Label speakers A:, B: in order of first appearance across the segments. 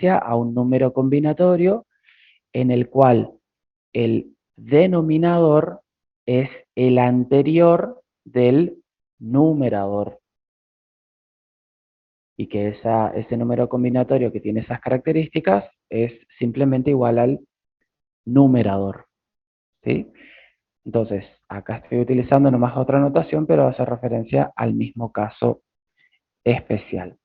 A: a un número combinatorio en el cual el denominador es el anterior del numerador. Y que ese número combinatorio que tiene esas características es simplemente igual al numerador. ¿Sí? Entonces, acá estoy utilizando nomás otra notación, pero hace referencia al mismo caso especial.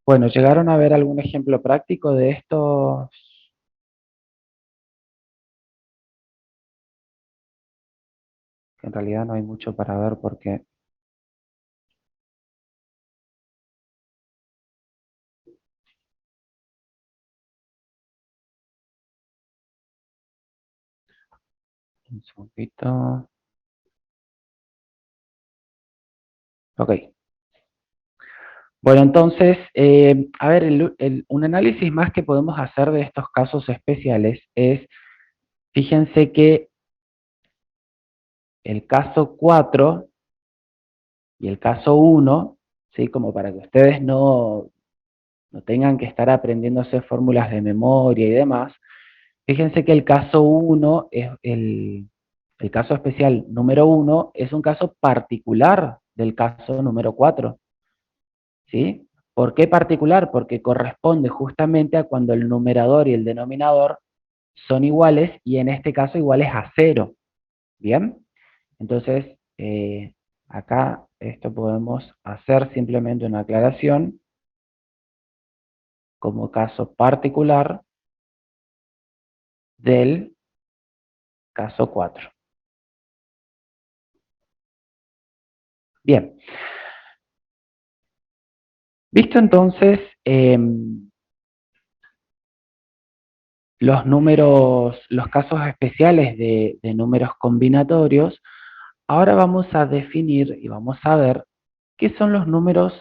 A: Bueno, ¿llegaron a ver algún ejemplo práctico de esto? En realidad no hay mucho para ver porque... Un segundito. Ok. Bueno, entonces, a ver, un análisis más que podemos hacer de estos casos especiales es, fíjense que el caso 4 y el caso 1, ¿sí? Como para que ustedes no tengan que estar aprendiéndose fórmulas de memoria y demás, fíjense que el caso 1 es el caso especial número 1 es un caso particular del caso número 4, ¿sí? ¿Por qué particular? Porque corresponde justamente a cuando el numerador y el denominador son iguales y en este caso iguales a 0, ¿bien? Entonces, acá esto podemos hacer simplemente una aclaración como caso particular del caso 4. Bien, visto entonces los números, los casos especiales de números combinatorios, ahora vamos a definir y vamos a ver qué son los números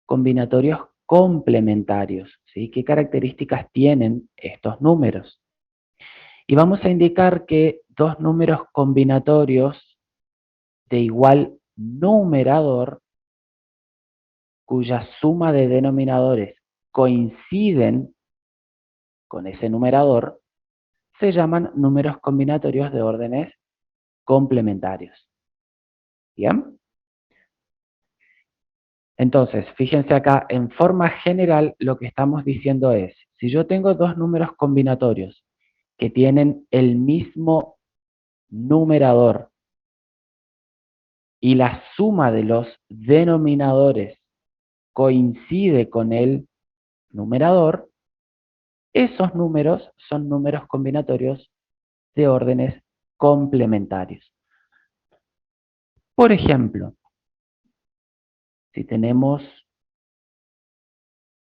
A: combinatorios complementarios, ¿sí? ¿Qué características tienen estos números? Y vamos a indicar que dos números combinatorios de igual numerador, cuya suma de denominadores coinciden con ese numerador, se llaman números combinatorios de órdenes complementarios. ¿Bien? Entonces, fíjense acá, en forma general, lo que estamos diciendo es, si yo tengo dos números combinatorios que tienen el mismo numerador y la suma de los denominadores coincide con el numerador, esos números son números combinatorios de órdenes complementarios. Por ejemplo, si tenemos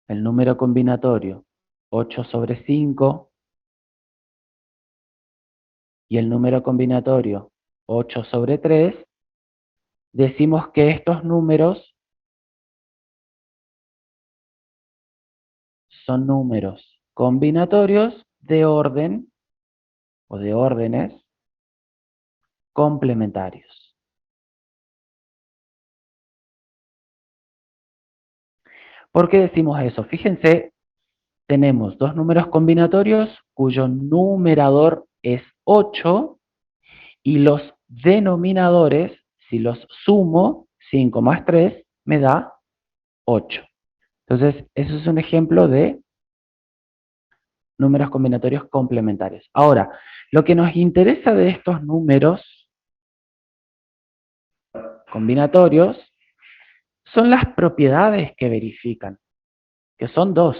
A: el número combinatorio 8 sobre 5 y el número combinatorio 8 sobre 3, decimos que estos números son números combinatorios de orden o de órdenes complementarios. ¿Por qué decimos eso? Fíjense, tenemos dos números combinatorios cuyo numerador es 8 y los denominadores, si los sumo, 5 más 3 me da 8. Entonces, eso es un ejemplo de números combinatorios complementarios. Ahora, lo que nos interesa de estos números combinatorios son las propiedades que verifican, que son dos.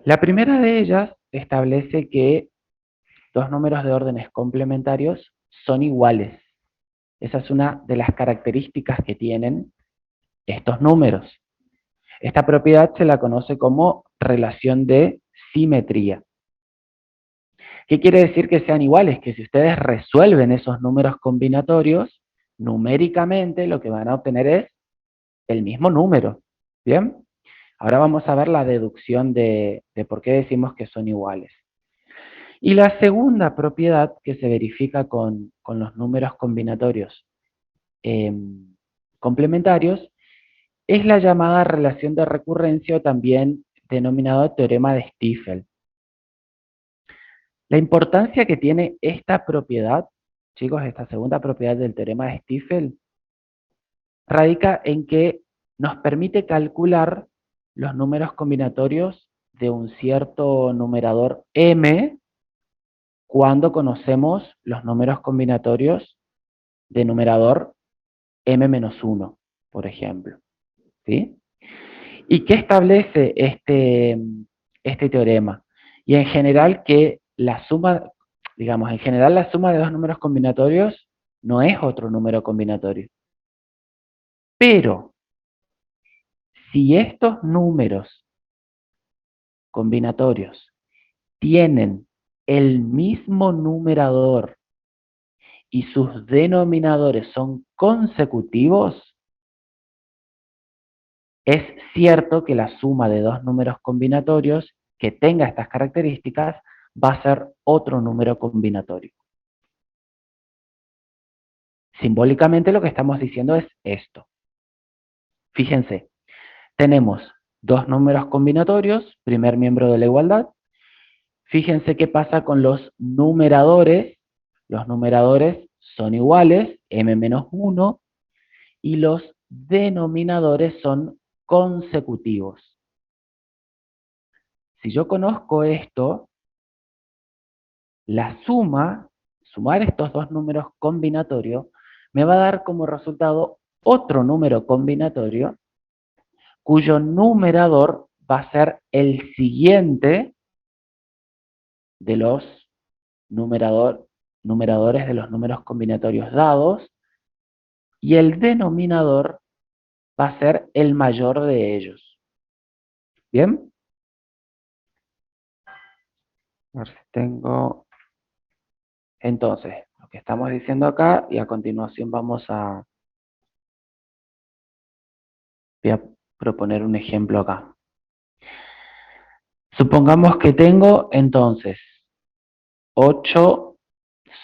A: La primera de ellas establece que dos números de órdenes complementarios son iguales. Esa es una de las características que tienen estos números. Esta propiedad se la conoce como relación de simetría. ¿Qué quiere decir que sean iguales? Que si ustedes resuelven esos números combinatorios, numéricamente lo que van a obtener es el mismo número. ¿Bien? Ahora vamos a ver la deducción de por qué decimos que son iguales. Y la segunda propiedad que se verifica con los números combinatorios complementarios, es la llamada relación de recurrencia o también denominado teorema de Stiefel. La importancia que tiene esta propiedad, chicos, esta segunda propiedad del teorema de Stiefel, radica en que nos permite calcular los números combinatorios de un cierto numerador m cuando conocemos los números combinatorios de numerador m-1, por ejemplo. ¿Sí? ¿Y qué establece este teorema? Y en general que la suma, digamos, en general la suma de dos números combinatorios no es otro número combinatorio. Pero si estos números combinatorios tienen el mismo numerador y sus denominadores son consecutivos, es cierto que la suma de dos números combinatorios que tenga estas características va a ser otro número combinatorio. Simbólicamente lo que estamos diciendo es esto. Fíjense, tenemos dos números combinatorios, primer miembro de la igualdad. Fíjense qué pasa con los numeradores. Los numeradores son iguales, m-1, y los denominadores son consecutivos. Si yo conozco esto, la sumar estos dos números combinatorios, me va a dar como resultado otro número combinatorio cuyo numerador va a ser el siguiente de los numeradores de los números combinatorios dados, y el denominador va a ser el mayor de ellos. ¿Bien? A ver si tengo... Entonces, lo que estamos diciendo acá, y a continuación voy a proponer un ejemplo acá. Supongamos que tengo entonces 8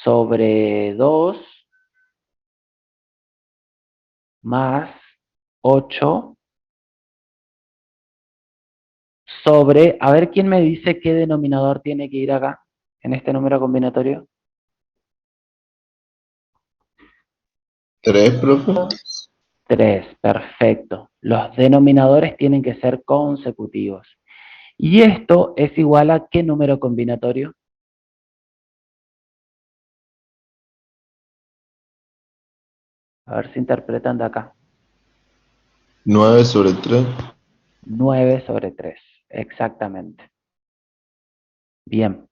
A: sobre 2 más 8 sobre, a ver quién me dice qué denominador tiene que ir acá, en este número combinatorio.
B: 3, profe.
A: 3, perfecto. Los denominadores tienen que ser consecutivos. ¿Y esto es igual a qué número combinatorio? A ver si interpretan de acá.
B: 9 sobre 3.
A: 9 sobre 3, exactamente. Bien.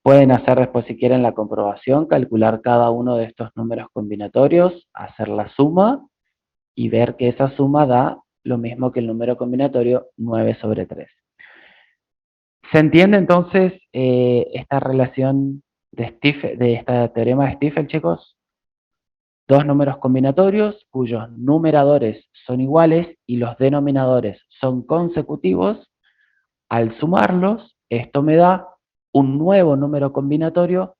A: Pueden hacer después, si quieren, la comprobación, calcular cada uno de estos números combinatorios, hacer la suma y ver que esa suma da lo mismo que el número combinatorio 9 sobre 3. ¿Se entiende entonces esta relación de este teorema de Stiefel, chicos? Dos números combinatorios cuyos numeradores son iguales y los denominadores son consecutivos. Al sumarlos, esto me da un nuevo número combinatorio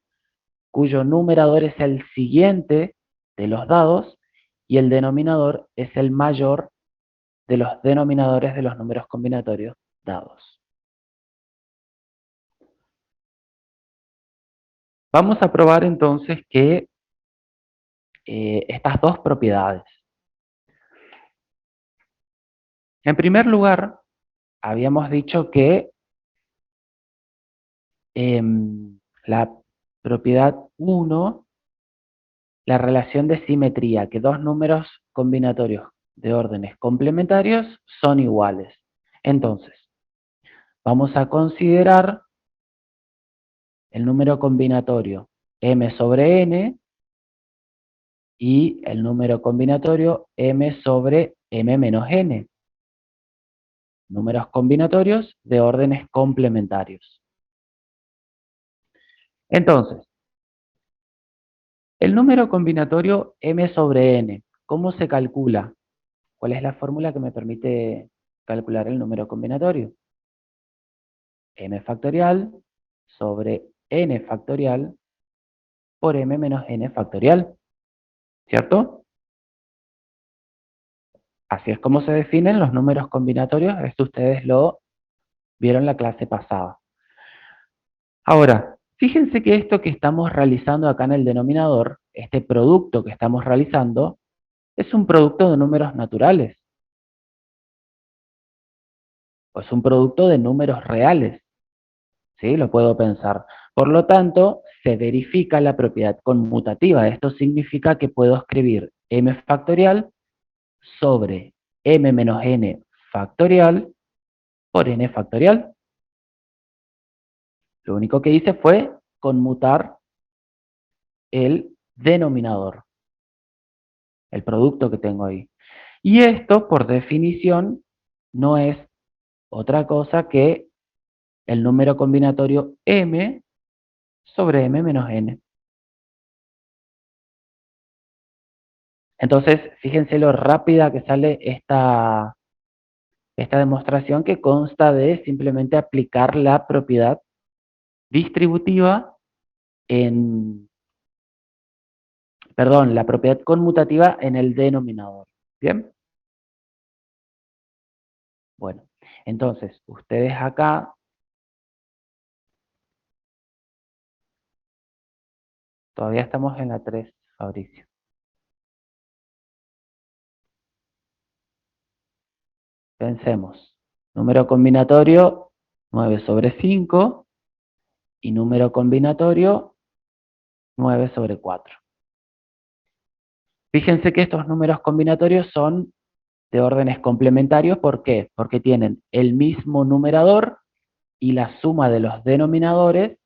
A: cuyo numerador es el siguiente de los dados y el denominador es el mayor de los denominadores de los números combinatorios dados. Vamos a probar entonces que estas dos propiedades. En primer lugar, habíamos dicho que la propiedad 1, la relación de simetría, que dos números combinatorios de órdenes complementarios son iguales. Entonces, vamos a considerar el número combinatorio m sobre n y el número combinatorio m sobre m menos n. Números combinatorios de órdenes complementarios. Entonces, el número combinatorio m sobre n, ¿cómo se calcula? ¿Cuál es la fórmula que me permite calcular el número combinatorio? M factorial sobre n factorial por m menos n factorial, ¿cierto? Así es como se definen los números combinatorios. Esto ustedes lo vieron en la clase pasada. Ahora, fíjense que esto que estamos realizando acá en el denominador, este producto que estamos realizando, es un producto de números naturales, o es un producto de números reales, ¿sí? Lo puedo pensar. Por lo tanto, se verifica la propiedad conmutativa. Esto significa que puedo escribir m factorial sobre m menos n factorial por n factorial. Lo único que hice fue conmutar el denominador, el producto que tengo ahí. Y esto, por definición, no es otra cosa que el número combinatorio m sobre m menos n. Entonces, fíjense lo rápida que sale esta demostración, que consta de simplemente aplicar la propiedad distributiva la propiedad conmutativa en el denominador. ¿Bien? Bueno, entonces, ustedes acá todavía estamos en la 3, Fabricio. Pensemos. Número combinatorio 9 sobre 5 y número combinatorio 9 sobre 4. Fíjense que estos números combinatorios son de órdenes complementarios. ¿Por qué? Porque tienen el mismo numerador y la suma de los denominadores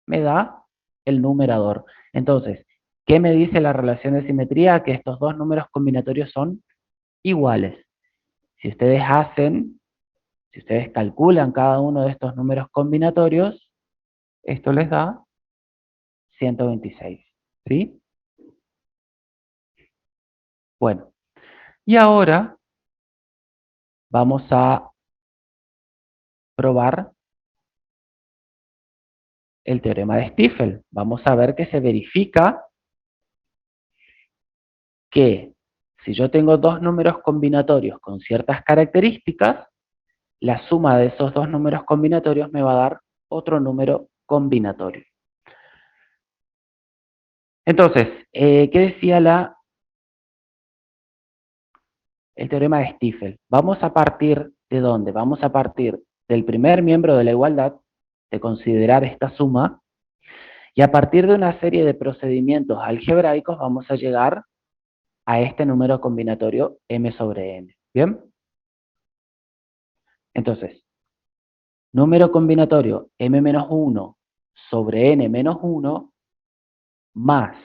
A: me da el numerador. Entonces, ¿qué me dice la relación de simetría? Que estos dos números combinatorios son iguales. Si ustedes calculan cada uno de estos números combinatorios, esto les da 126. ¿Sí? Bueno, y ahora vamos a probar el teorema de Stiefel. Vamos a ver que se verifica que si yo tengo dos números combinatorios con ciertas características, la suma de esos dos números combinatorios me va a dar otro número combinatorio. Entonces, ¿qué decía el teorema de Stiefel? Vamos a partir ¿de dónde? Vamos a partir del primer miembro de la igualdad, de considerar esta suma, y a partir de una serie de procedimientos algebraicos vamos a llegar a este número combinatorio m sobre n. ¿Bien? Entonces, número combinatorio m-1 sobre n-1 más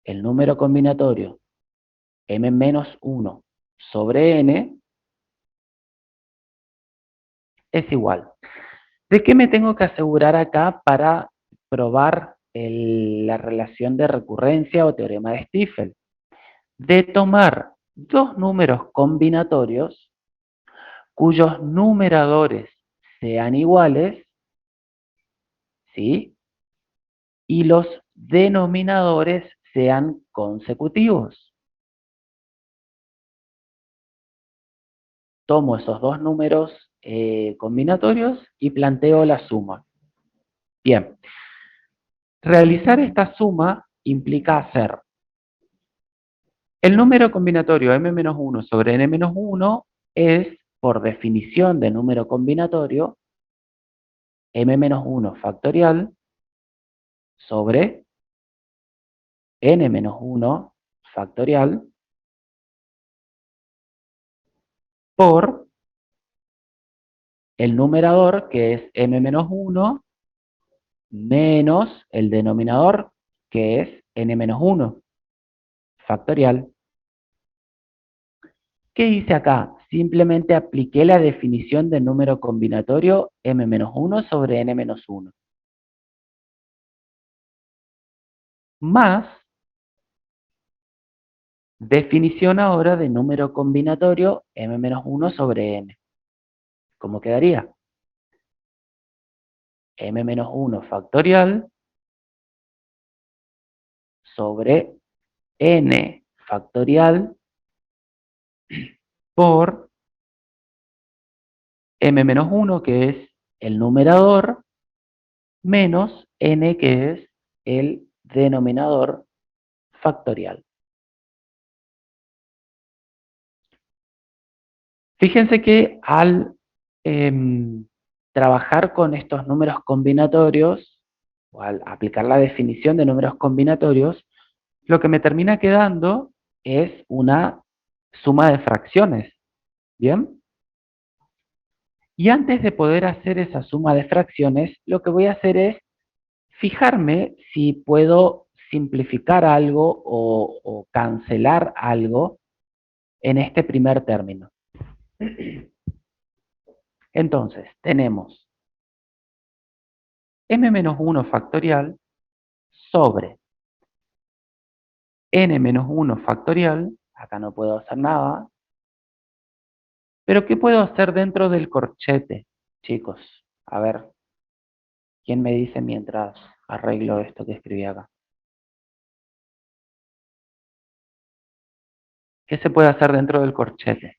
A: el número combinatorio m-1 sobre n es igual. ¿De qué me tengo que asegurar acá para probar la relación de recurrencia o teorema de Stiefel? De tomar dos números combinatorios cuyos numeradores sean iguales, ¿sí? Y los denominadores sean consecutivos. Tomo esos dos números combinatorios y planteo la suma. Bien, realizar esta suma implica hacer el número combinatorio m-1 sobre n-1 es, por definición de número combinatorio, m-1 factorial sobre n-1 factorial por el numerador, que es m-1, menos el denominador, que es n-1 factorial. ¿Qué hice acá? Simplemente apliqué la definición de número combinatorio m-1 sobre n-1, más definición ahora de número combinatorio m-1 sobre n. ¿Cómo quedaría? m-1 factorial sobre n factorial por m menos 1, que es el numerador, menos n, que es el denominador factorial. Fíjense que al trabajar con estos números combinatorios, o al aplicar la definición de números combinatorios, lo que me termina quedando es una suma de fracciones, ¿bien? Y antes de poder hacer esa suma de fracciones, lo que voy a hacer es fijarme si puedo simplificar algo o cancelar algo en este primer término. Entonces, tenemos m-1 factorial sobre n-1 factorial, acá no puedo hacer nada, pero ¿qué puedo hacer dentro del corchete, chicos? A ver, ¿quién me dice mientras arreglo esto que escribí acá? ¿Qué se puede hacer dentro del corchete?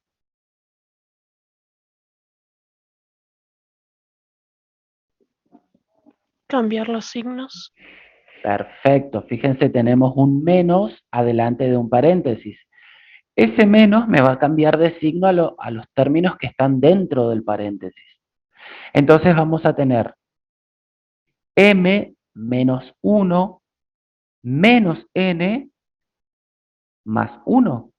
C: Cambiar los signos.
A: Perfecto, fíjense, tenemos un menos adelante de un paréntesis. Ese menos me va a cambiar de signo a los términos que están dentro del paréntesis. Entonces vamos a tener m menos 1 menos n más 1.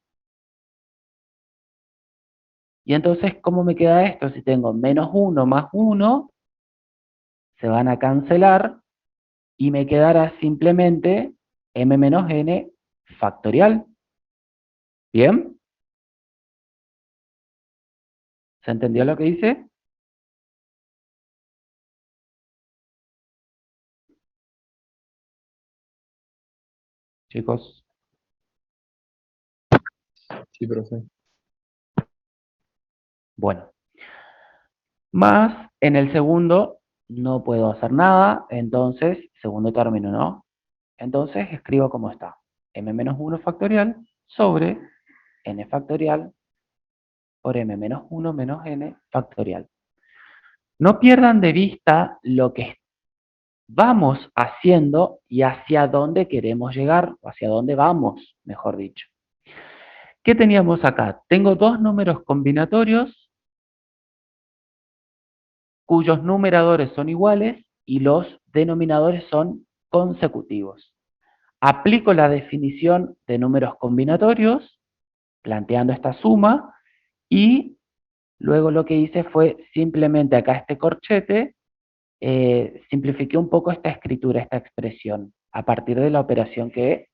A: Y entonces, ¿cómo me queda esto? Si tengo menos 1 más 1, se van a cancelar y me quedará simplemente m menos n factorial. ¿Bien? ¿Se entendió lo que dice? Chicos.
B: Sí, profe.
A: Bueno. Más en el segundo no puedo hacer nada, entonces, segundo término, ¿no? Entonces escribo como está. M menos 1 factorial sobre n factorial por m menos 1 menos n factorial. No pierdan de vista lo que vamos haciendo y hacia dónde queremos llegar, o hacia dónde vamos, mejor dicho. ¿Qué teníamos acá? Tengo dos números combinatorios cuyos numeradores son iguales y los denominadores son consecutivos. Aplico la definición de números combinatorios, planteando esta suma, y luego lo que hice fue simplemente acá este corchete, simplifiqué un poco esta escritura, esta expresión, a partir de la operación que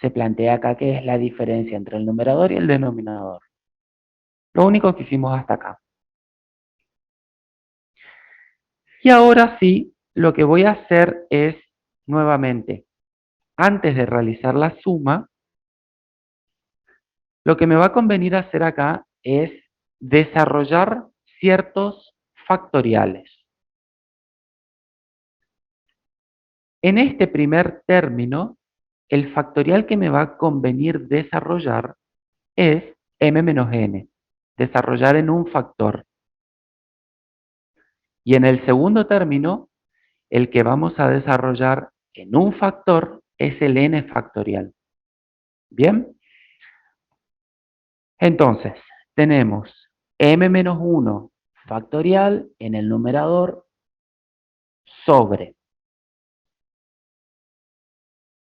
A: se plantea acá, que es la diferencia entre el numerador y el denominador. Lo único que hicimos hasta acá. Y ahora sí, lo que voy a hacer es, nuevamente, antes de realizar la suma, lo que me va a convenir hacer acá es desarrollar ciertos factoriales. En este primer término, el factorial que me va a convenir desarrollar es m menos n, desarrollar en un factor. Y en el segundo término, el que vamos a desarrollar en un factor es el n factorial. ¿Bien? Entonces, tenemos m menos 1 factorial en el numerador sobre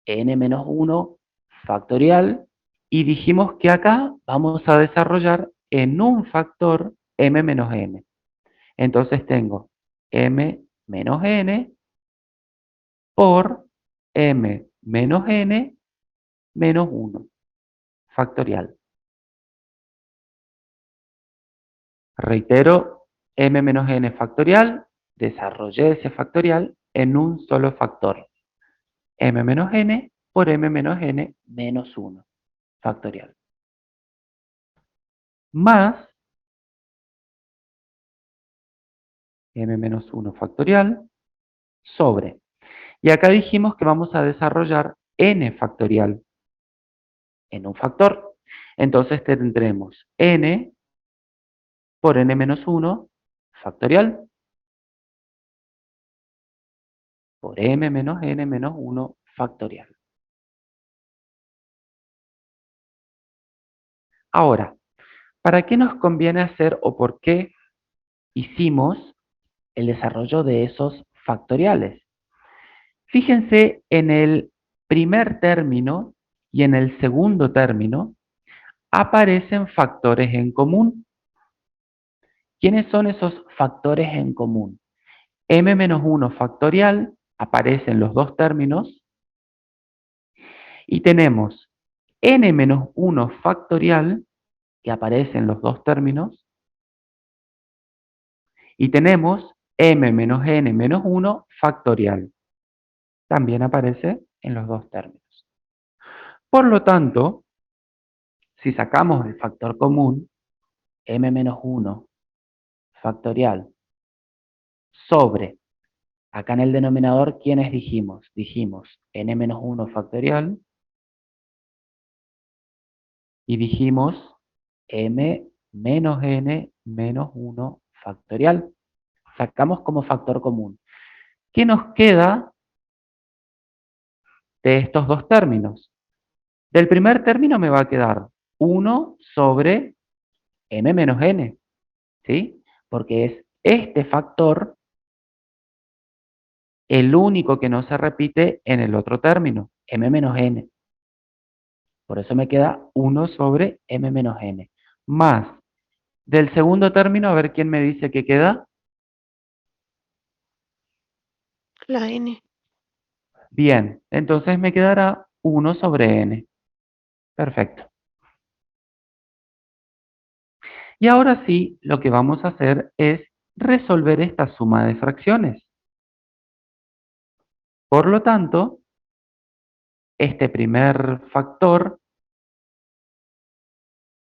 A: n menos 1 factorial, y dijimos que acá vamos a desarrollar en un factor m menos n. Entonces tengo m menos n por m menos n menos 1 factorial. Reitero, m menos n factorial, desarrollé ese factorial en un solo factor. M menos n por m menos n menos 1 factorial. Más m menos 1 factorial sobre. Y acá dijimos que vamos a desarrollar n factorial en un factor. Entonces tendremos n por n menos 1 factorial por m menos n menos 1 factorial. Ahora, ¿para qué nos conviene hacer o por qué hicimos el desarrollo de esos factoriales? Fíjense en el primer término y en el segundo término aparecen factores en común. ¿Quiénes son esos factores en común? m-1 factorial aparece en los dos términos y tenemos n-1 factorial que aparece en los dos términos y tenemos m-n-1 factorial. También aparece en los dos términos. Por lo tanto, si sacamos el factor común, m-1 factorial sobre, acá en el denominador, ¿quiénes dijimos? Dijimos n-1 factorial y dijimos m menos n menos 1 factorial. Sacamos como factor común. ¿Qué nos queda de estos dos términos? Del primer término me va a quedar 1 sobre m menos n, ¿sí? Porque es este factor el único que no se repite en el otro término, m menos n. Por eso me queda 1 sobre m menos n. Más del segundo término, a ver quién me dice que queda.
C: La N.
A: Bien, entonces me quedará 1 sobre n. Perfecto. Y ahora sí, lo que vamos a hacer es resolver esta suma de fracciones. Por lo tanto, este primer factor,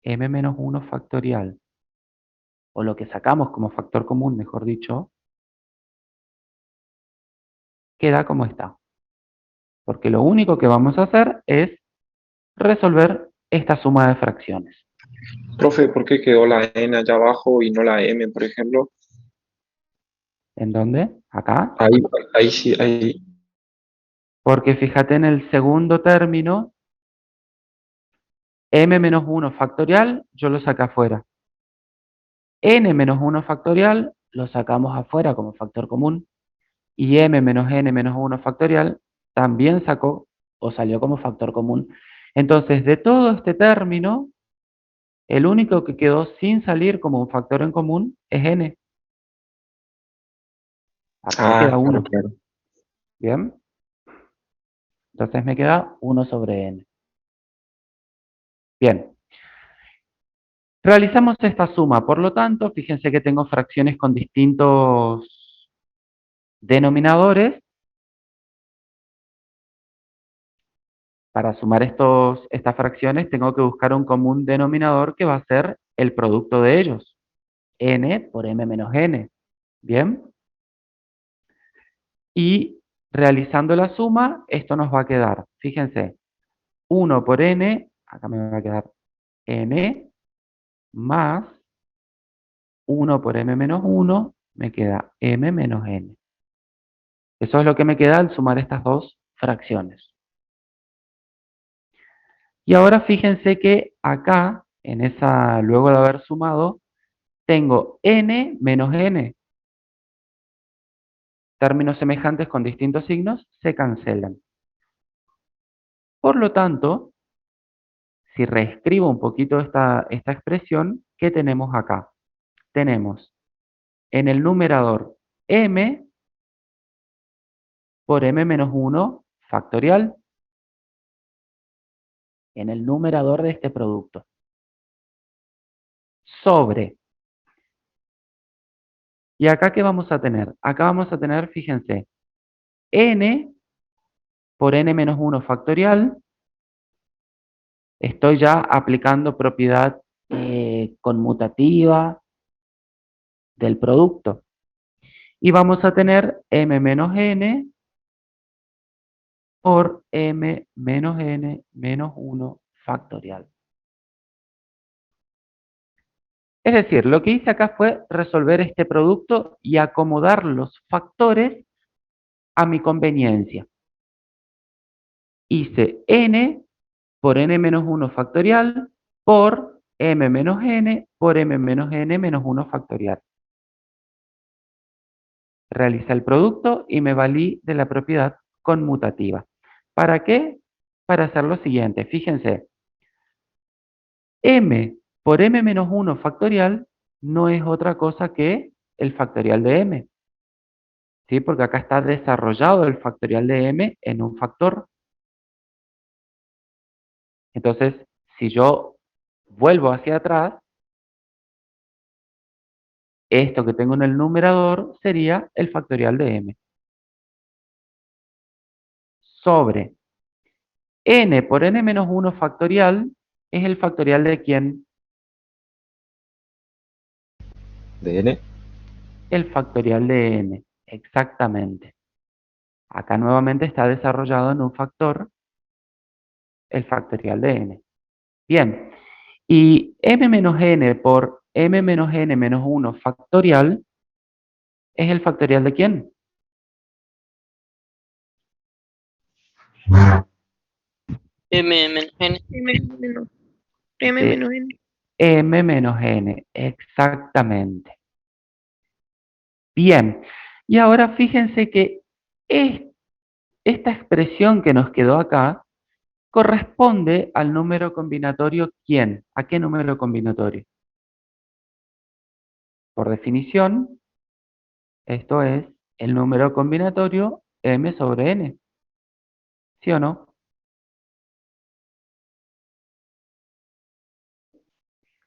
A: m-1 factorial, o lo que sacamos como factor común, mejor dicho, queda como está. Porque lo único que vamos a hacer es resolver esta suma de fracciones.
D: Profe, ¿por qué quedó la N allá abajo y no la M, por ejemplo?
A: ¿En dónde? Acá.
D: Ahí sí, ahí.
A: Porque fíjate en el segundo término, m-1 factorial, yo lo saco afuera. n-1 factorial lo sacamos afuera como factor común. Y m menos n menos 1 factorial también sacó o salió como factor común. Entonces, de todo este término, el único que quedó sin salir como un factor en común es n. Acá me queda
D: Ah, claro,
A: 1.
D: claro.
A: ¿Bien? Entonces me queda 1 sobre n. Bien. Realizamos esta suma, por lo tanto, fíjense que tengo fracciones con distintos denominadores. Para sumar estas fracciones tengo que buscar un común denominador que va a ser el producto de ellos. N por m menos n. ¿Bien? Y realizando la suma, esto nos va a quedar, fíjense, 1 por n, acá me va a quedar n, más 1 por m menos 1, me queda m menos n. Eso es lo que me queda al sumar estas dos fracciones. Y ahora fíjense que acá, luego de haber sumado, tengo n menos n. Términos semejantes con distintos signos se cancelan. Por lo tanto, si reescribo un poquito esta expresión, ¿qué tenemos acá? Tenemos en el numerador m por m menos 1 factorial en el numerador de este producto. Sobre. ¿Y acá qué vamos a tener? Acá vamos a tener, fíjense, n por n menos 1 factorial. Estoy ya aplicando propiedad conmutativa del producto. Y vamos a tener m menos n por m menos n menos 1 factorial. Es decir, lo que hice acá fue resolver este producto y acomodar los factores a mi conveniencia. Hice n por n menos 1 factorial por m menos n por m menos n menos 1 factorial. Realicé el producto y me valí de la propiedad conmutativa. ¿Para qué? Para hacer lo siguiente. Fíjense, m por m menos 1 factorial no es otra cosa que el factorial de m, ¿sí? Porque acá está desarrollado el factorial de m en un factor. Entonces, si yo vuelvo hacia atrás, esto que tengo en el numerador sería el factorial de m. Sobre n por n menos 1 factorial es el factorial de ¿quién?
E: ¿De n?
A: El factorial de n, exactamente. Acá nuevamente está desarrollado en un factor, el factorial de n. Bien, y m menos n por m menos n menos 1 factorial es el factorial de ¿quién?
F: M menos N.
C: M
A: De
C: menos N.
A: m menos n, exactamente. Bien, y ahora fíjense que esta expresión que nos quedó acá corresponde al número combinatorio ¿quién? ¿A qué número combinatorio? Por definición, esto es el número combinatorio m sobre n, ¿sí o no?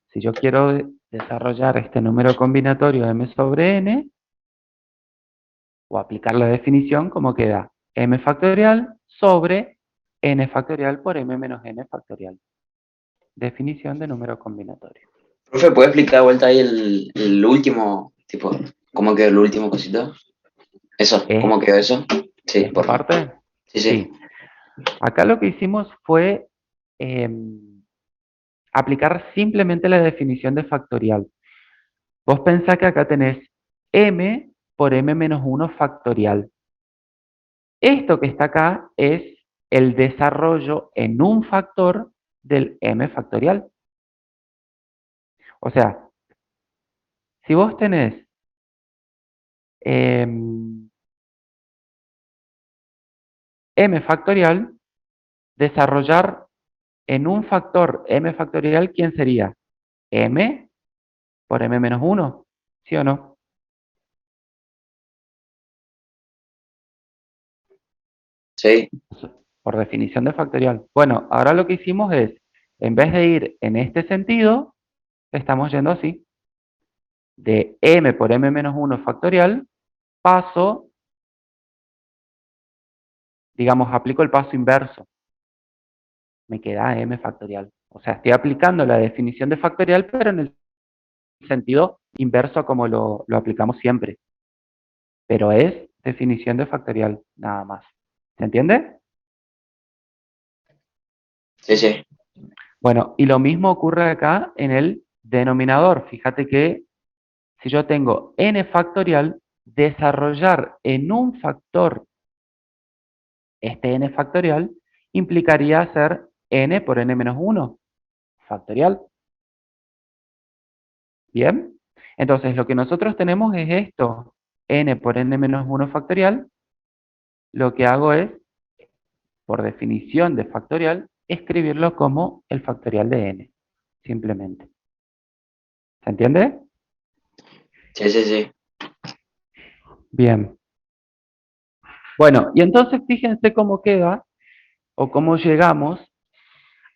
A: Si yo quiero desarrollar este número combinatorio m sobre n, o aplicar la definición, como queda m factorial sobre n factorial por m menos n factorial. Definición de número combinatorio.
G: Profe, ¿puede explicar de vuelta ahí el último, tipo, cómo quedó el último cosito? Eso, ¿cómo quedó eso? Sí,
A: ¿Esta
G: por favor.
A: parte?
G: Sí, sí.
A: Sí. Acá lo que hicimos fue aplicar simplemente la definición de factorial. Vos pensás que acá tenés m por m menos 1 factorial. Esto que está acá es el desarrollo en un factor del m factorial. O sea, si vos tenés m factorial, desarrollar en un factor m factorial, ¿quién sería? M por m menos 1, ¿sí o no?
G: Sí,
A: Por definición de factorial. Bueno, ahora lo que hicimos es, en vez de ir en este sentido, estamos yendo así. De m por m menos 1 factorial, paso, digamos, aplico el paso inverso. Me queda m factorial. O sea, estoy aplicando la definición de factorial, pero en el sentido inverso a como lo aplicamos siempre. Pero es definición de factorial, nada más. ¿Se entiende?
G: sí, sí.
A: Bueno, y lo mismo ocurre acá en el denominador. Fíjate que si yo tengo n factorial, desarrollar en un factor este n factorial implicaría hacer n por n menos 1 factorial. ¿Bien? Entonces, lo que nosotros tenemos es esto, n por n menos 1 factorial. Lo que hago es, por definición de factorial, escribirlo como el factorial de n, simplemente. ¿Se entiende?
G: Sí, sí, sí.
A: Bien. Bueno, y entonces fíjense cómo queda, o cómo llegamos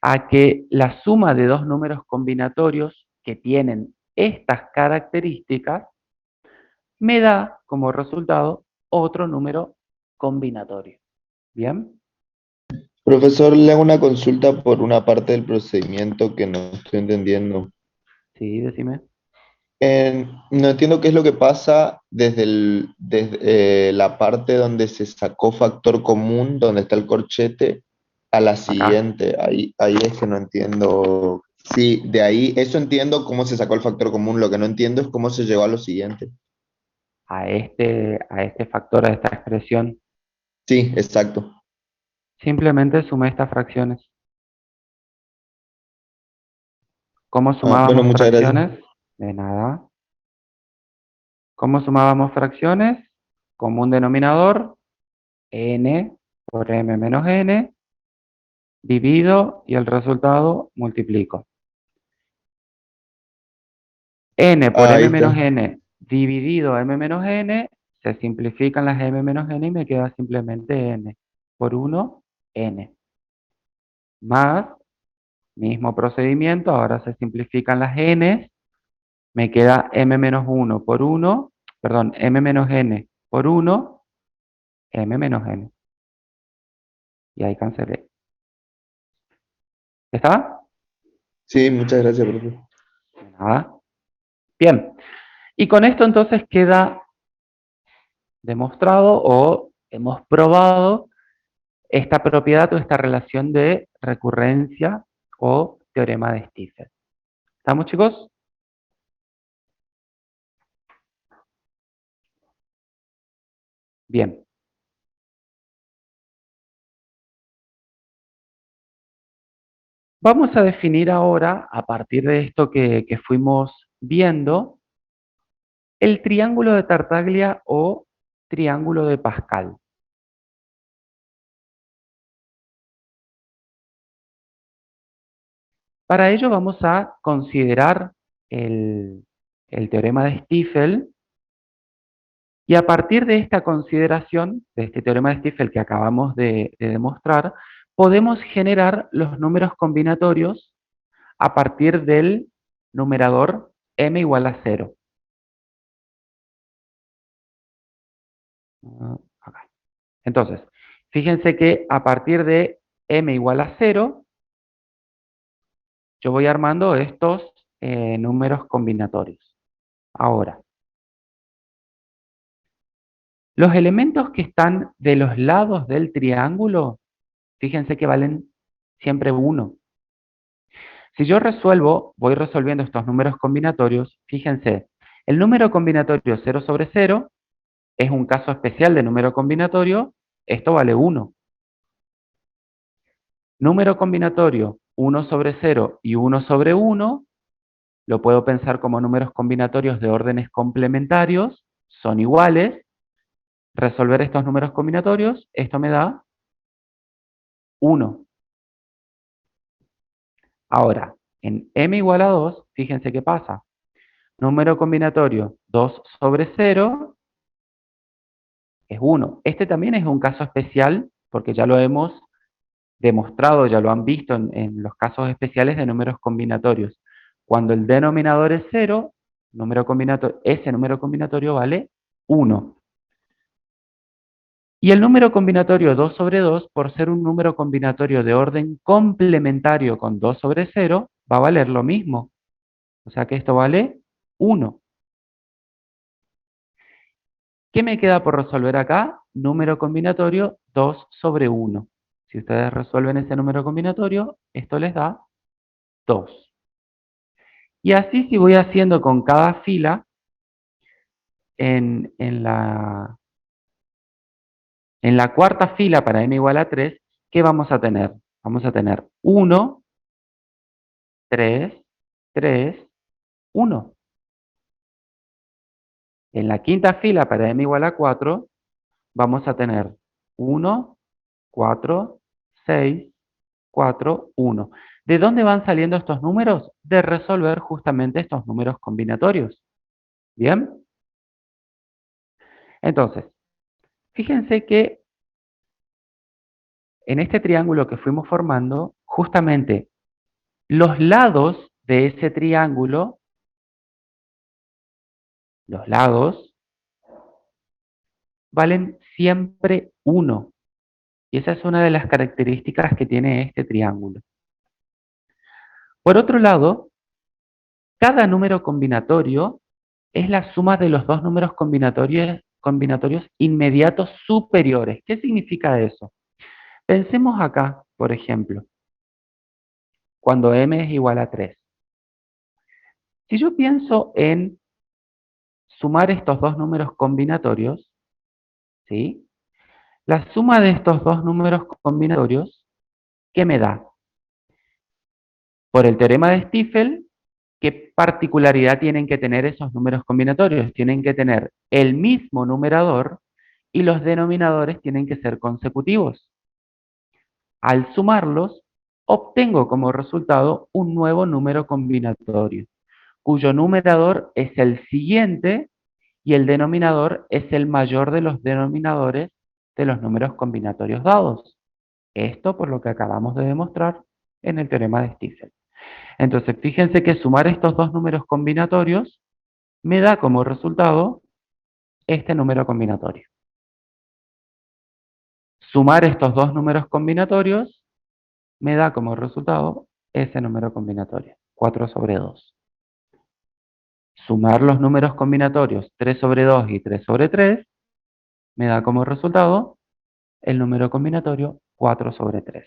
A: a que la suma de dos números combinatorios que tienen estas características me da como resultado otro número combinatorio. ¿Bien?
B: Profesor, le hago una consulta por una parte del procedimiento que no estoy entendiendo.
A: Sí, decime.
B: No entiendo qué es lo que pasa desde la parte donde se sacó factor común, donde está el corchete, a la
A: Acá.
B: siguiente. Ahí es que no entiendo Sí, de ahí, eso entiendo cómo se sacó el factor común. Lo que no entiendo es cómo se llegó a lo siguiente.
A: A este factor, a esta expresión.
B: Sí, exacto.
A: Simplemente sumé estas fracciones. ¿Cómo
B: Bueno,
A: sumábamos
B: muchas gracias.
A: fracciones? De nada. ¿Cómo sumábamos fracciones? Común denominador, n por m menos n, divido y el resultado multiplico. N por
B: Ahí
A: m
B: está.
A: menos n dividido m menos n, se simplifican las m menos n y me queda simplemente n por 1, n. Más, mismo procedimiento, ahora se simplifican las n, me queda m menos 1 por 1, perdón, m menos n por 1, m menos n. Y ahí cancelé. ¿Está?
B: Sí, muchas gracias, profe.
A: De nada. Bien. Y con esto entonces queda demostrado o hemos probado esta propiedad o esta relación de recurrencia o teorema de Stifel. ¿Estamos, chicos? Bien. Vamos a definir ahora, a partir de esto que fuimos viendo, el triángulo de Tartaglia o triángulo de Pascal. Para ello vamos a considerar el teorema de Stifel y a partir de esta consideración, de este teorema de Stifel que acabamos de demostrar, podemos generar los números combinatorios a partir del numerador m igual a 0. Acá. Entonces, fíjense que a partir de m igual a 0, yo voy armando estos números combinatorios. Ahora, los elementos que están de los lados del triángulo, fíjense que valen siempre 1. Si yo resuelvo, voy resolviendo estos números combinatorios, fíjense, el número combinatorio 0 sobre 0 es un caso especial de número combinatorio, esto vale 1. Número combinatorio 1 sobre 0 y 1 sobre 1, lo puedo pensar como números combinatorios de órdenes complementarios, son iguales. Resolver estos números combinatorios, esto me da 1. Ahora, en m igual a 2, fíjense qué pasa. Número combinatorio 2 sobre 0 es 1. Este también es un caso especial porque ya lo hemos demostrado, ya lo han visto en los casos especiales de números combinatorios. Cuando el denominador es 0, ese número combinatorio vale 1. Y el número combinatorio 2 sobre 2, por ser un número combinatorio de orden complementario con 2 sobre 0, va a valer lo mismo. O sea que esto vale 1. ¿Qué me queda por resolver acá? Número combinatorio 2 sobre 1. Si ustedes resuelven ese número combinatorio, esto les da 2. Y así si voy haciendo con cada fila, en la cuarta fila para m igual a 3, ¿qué vamos a tener? Vamos a tener 1, 3, 3, 1. En la quinta fila para m igual a 4, vamos a tener 1, 4, 6, 4, 1. ¿De dónde van saliendo estos números? De resolver justamente estos números combinatorios. ¿Bien? Entonces, fíjense que en este triángulo que fuimos formando, justamente los lados de ese triángulo, los lados, valen siempre 1. Y esa es una de las características que tiene este triángulo. Por otro lado, cada número combinatorio es la suma de los dos números combinatorios inmediatos superiores. ¿Qué significa eso? Pensemos acá, por ejemplo, cuando m es igual a 3. Si yo pienso en sumar estos dos números combinatorios, ¿sí? La suma de estos dos números combinatorios, ¿qué me da? Por el teorema de Stiefel, ¿qué particularidad tienen que tener esos números combinatorios? Tienen que tener el mismo numerador y los denominadores tienen que ser consecutivos. Al sumarlos, obtengo como resultado un nuevo número combinatorio, cuyo numerador es el siguiente y el denominador es el mayor de los denominadores de los números combinatorios dados. Esto por lo que acabamos de demostrar en el teorema de Stiefel. Entonces, fíjense que sumar estos dos números combinatorios me da como resultado este número combinatorio. Sumar estos dos números combinatorios me da como resultado ese número combinatorio, 4 sobre 2. Sumar los números combinatorios 3 sobre 2 y 3 sobre 3 me da como resultado el número combinatorio 4 sobre 3.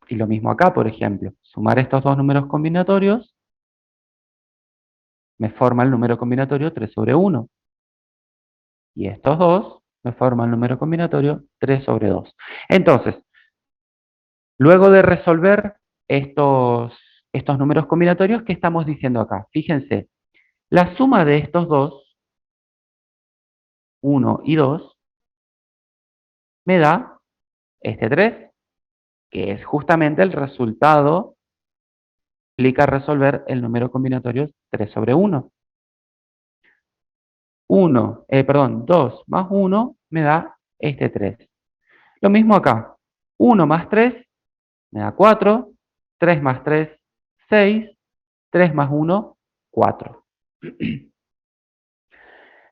A: Y lo mismo acá, por ejemplo, sumar estos dos números combinatorios me forma el número combinatorio 3 sobre 1. Y estos dos me forman el número combinatorio 3 sobre 2. Entonces, luego de resolver estos números combinatorios, ¿qué estamos diciendo acá? Fíjense, la suma de estos dos, 1 y 2, me da este 3, que es justamente el resultado que implica resolver el número combinatorio 3 sobre 1. 2 más 1 me da este 3. Lo mismo acá, 1 más 3 me da 4, 3 más 3, 6, 3 más 1, 4.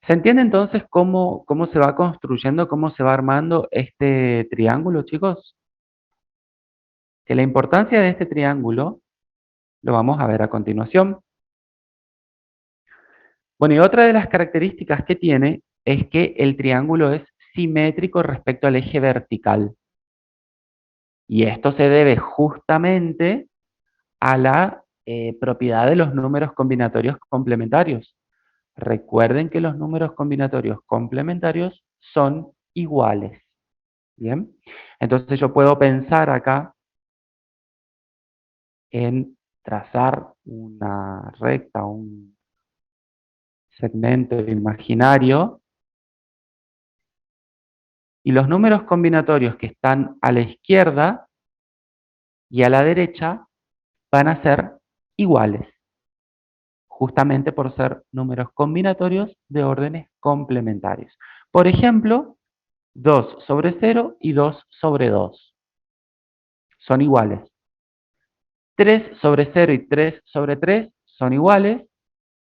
A: ¿Se entiende entonces cómo se va construyendo, cómo se va armando este triángulo, chicos? Que la importancia de este triángulo lo vamos a ver a continuación. Bueno, y otra de las características que tiene es que el triángulo es simétrico respecto al eje vertical. Y esto se debe justamente a la propiedad de los números combinatorios complementarios. Recuerden que los números combinatorios complementarios son iguales. ¿Bien? Entonces yo puedo pensar acá en trazar una recta, un segmento imaginario, y los números combinatorios que están a la izquierda y a la derecha van a ser iguales, justamente por ser números combinatorios de órdenes complementarios. Por ejemplo, 2 sobre 0 y 2 sobre 2 son iguales. 3 sobre 0 y 3 sobre 3 son iguales.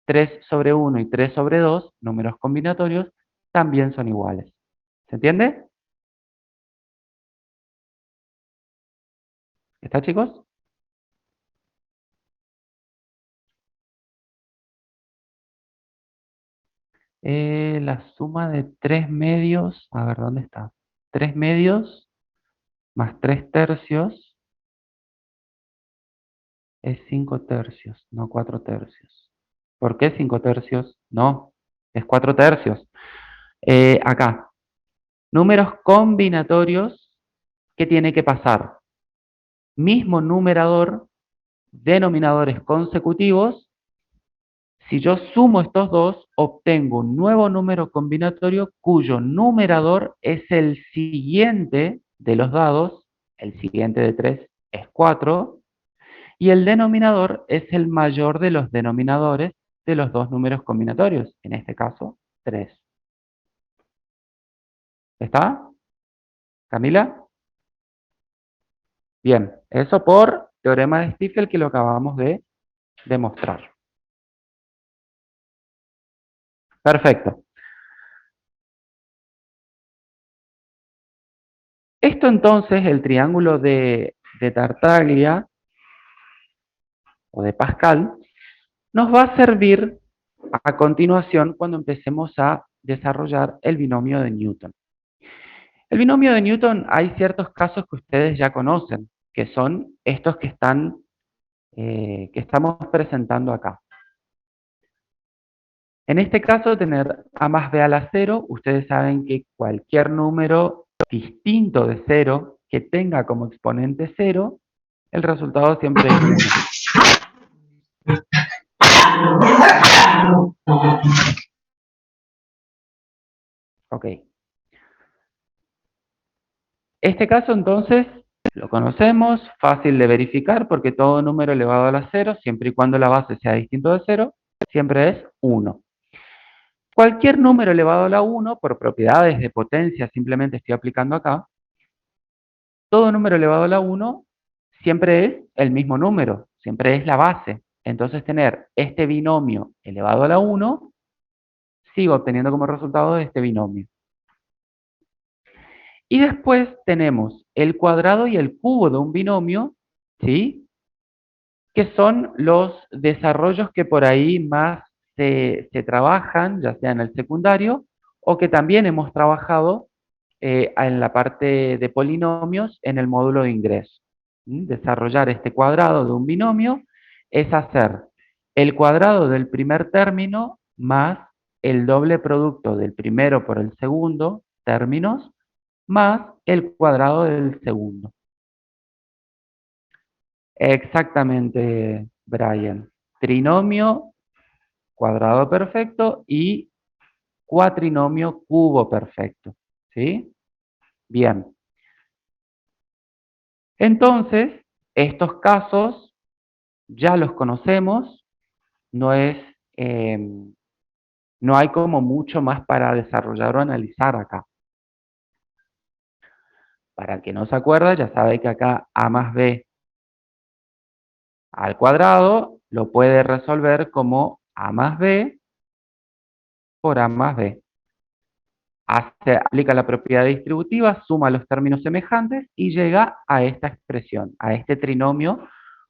A: 3 sobre 1 y 3 sobre 2, números combinatorios, también son iguales. ¿Se entiende? ¿Está, chicos? La suma de 3 medios, a ver, ¿dónde está? 3 medios más 3 tercios es 5 tercios, no 4 tercios. ¿Por qué 5 tercios? No, es 4 tercios. Acá, números combinatorios, ¿qué tiene que pasar? Mismo numerador, denominadores consecutivos. Si yo sumo estos dos, obtengo un nuevo número combinatorio cuyo numerador es el siguiente de los dados, el siguiente de 3 es 4, y el denominador es el mayor de los denominadores de los dos números combinatorios, en este caso 3. ¿Está? ¿Camila? Bien, eso por teorema de Stiefel que lo acabamos de demostrar. Perfecto. Esto entonces, el triángulo de Tartaglia o de Pascal, nos va a servir a continuación cuando empecemos a desarrollar el binomio de Newton. El binomio de Newton hay ciertos casos que ustedes ya conocen, que son estos que están que estamos presentando acá. En este caso, tener a más b a la 0, ustedes saben que cualquier número distinto de 0 que tenga como exponente 0, el resultado siempre es 1. Ok. Este caso entonces lo conocemos, fácil de verificar porque todo número elevado a la 0, siempre y cuando la base sea distinto de 0, siempre es 1. Cualquier número elevado a la 1, por propiedades de potencia, simplemente estoy aplicando acá, todo número elevado a la 1 siempre es el mismo número, siempre es la base. Entonces tener este binomio elevado a la 1, sigo obteniendo como resultado este binomio. Y después tenemos el cuadrado y el cubo de un binomio, ¿sí? Que son los desarrollos que por ahí más se trabajan, ya sea en el secundario, o que también hemos trabajado en la parte de polinomios en el módulo de ingreso. Desarrollar este cuadrado de un binomio es hacer el cuadrado del primer término más el doble producto del primero por el segundo términos más el cuadrado del segundo. Exactamente, Brian. Trinomio, cuadrado perfecto y cuatrinomio, cubo perfecto. ¿Sí? Bien. Entonces, estos casos ya los conocemos, no es, eh, no hay como mucho más para desarrollar o analizar acá. Para el que no se acuerda, ya sabe que acá a más b al cuadrado lo puede resolver como a más b por a más b. Aplica la propiedad distributiva, suma los términos semejantes y llega a esta expresión, a este trinomio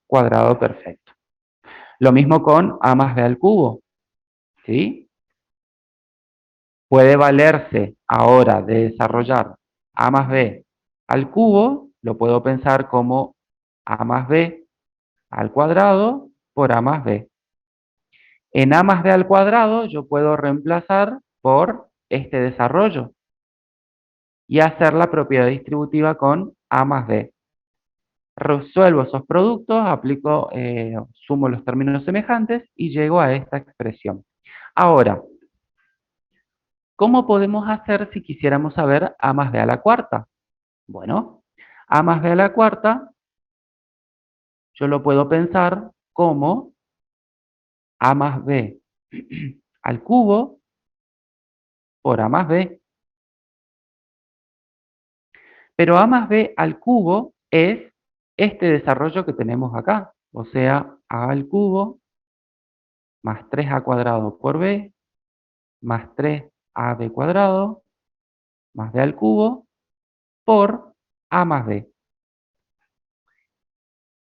A: cuadrado perfecto. Lo mismo con a más b al cubo, ¿sí? Puede valerse ahora de desarrollar a más b al cubo, lo puedo pensar como a más b al cuadrado por a más b. En a más b al cuadrado yo puedo reemplazar por este desarrollo y hacer la propiedad distributiva con a más b. Resuelvo esos productos, aplico, sumo los términos semejantes y llego a esta expresión. Ahora, ¿cómo podemos hacer si quisiéramos saber a más b a la cuarta? Bueno, a más b a la cuarta yo lo puedo pensar como a más b al cubo por a más b. Pero a más b al cubo es este desarrollo que tenemos acá. O sea, a al cubo más 3a cuadrado por b más 3ab cuadrado más b al cubo por a más b.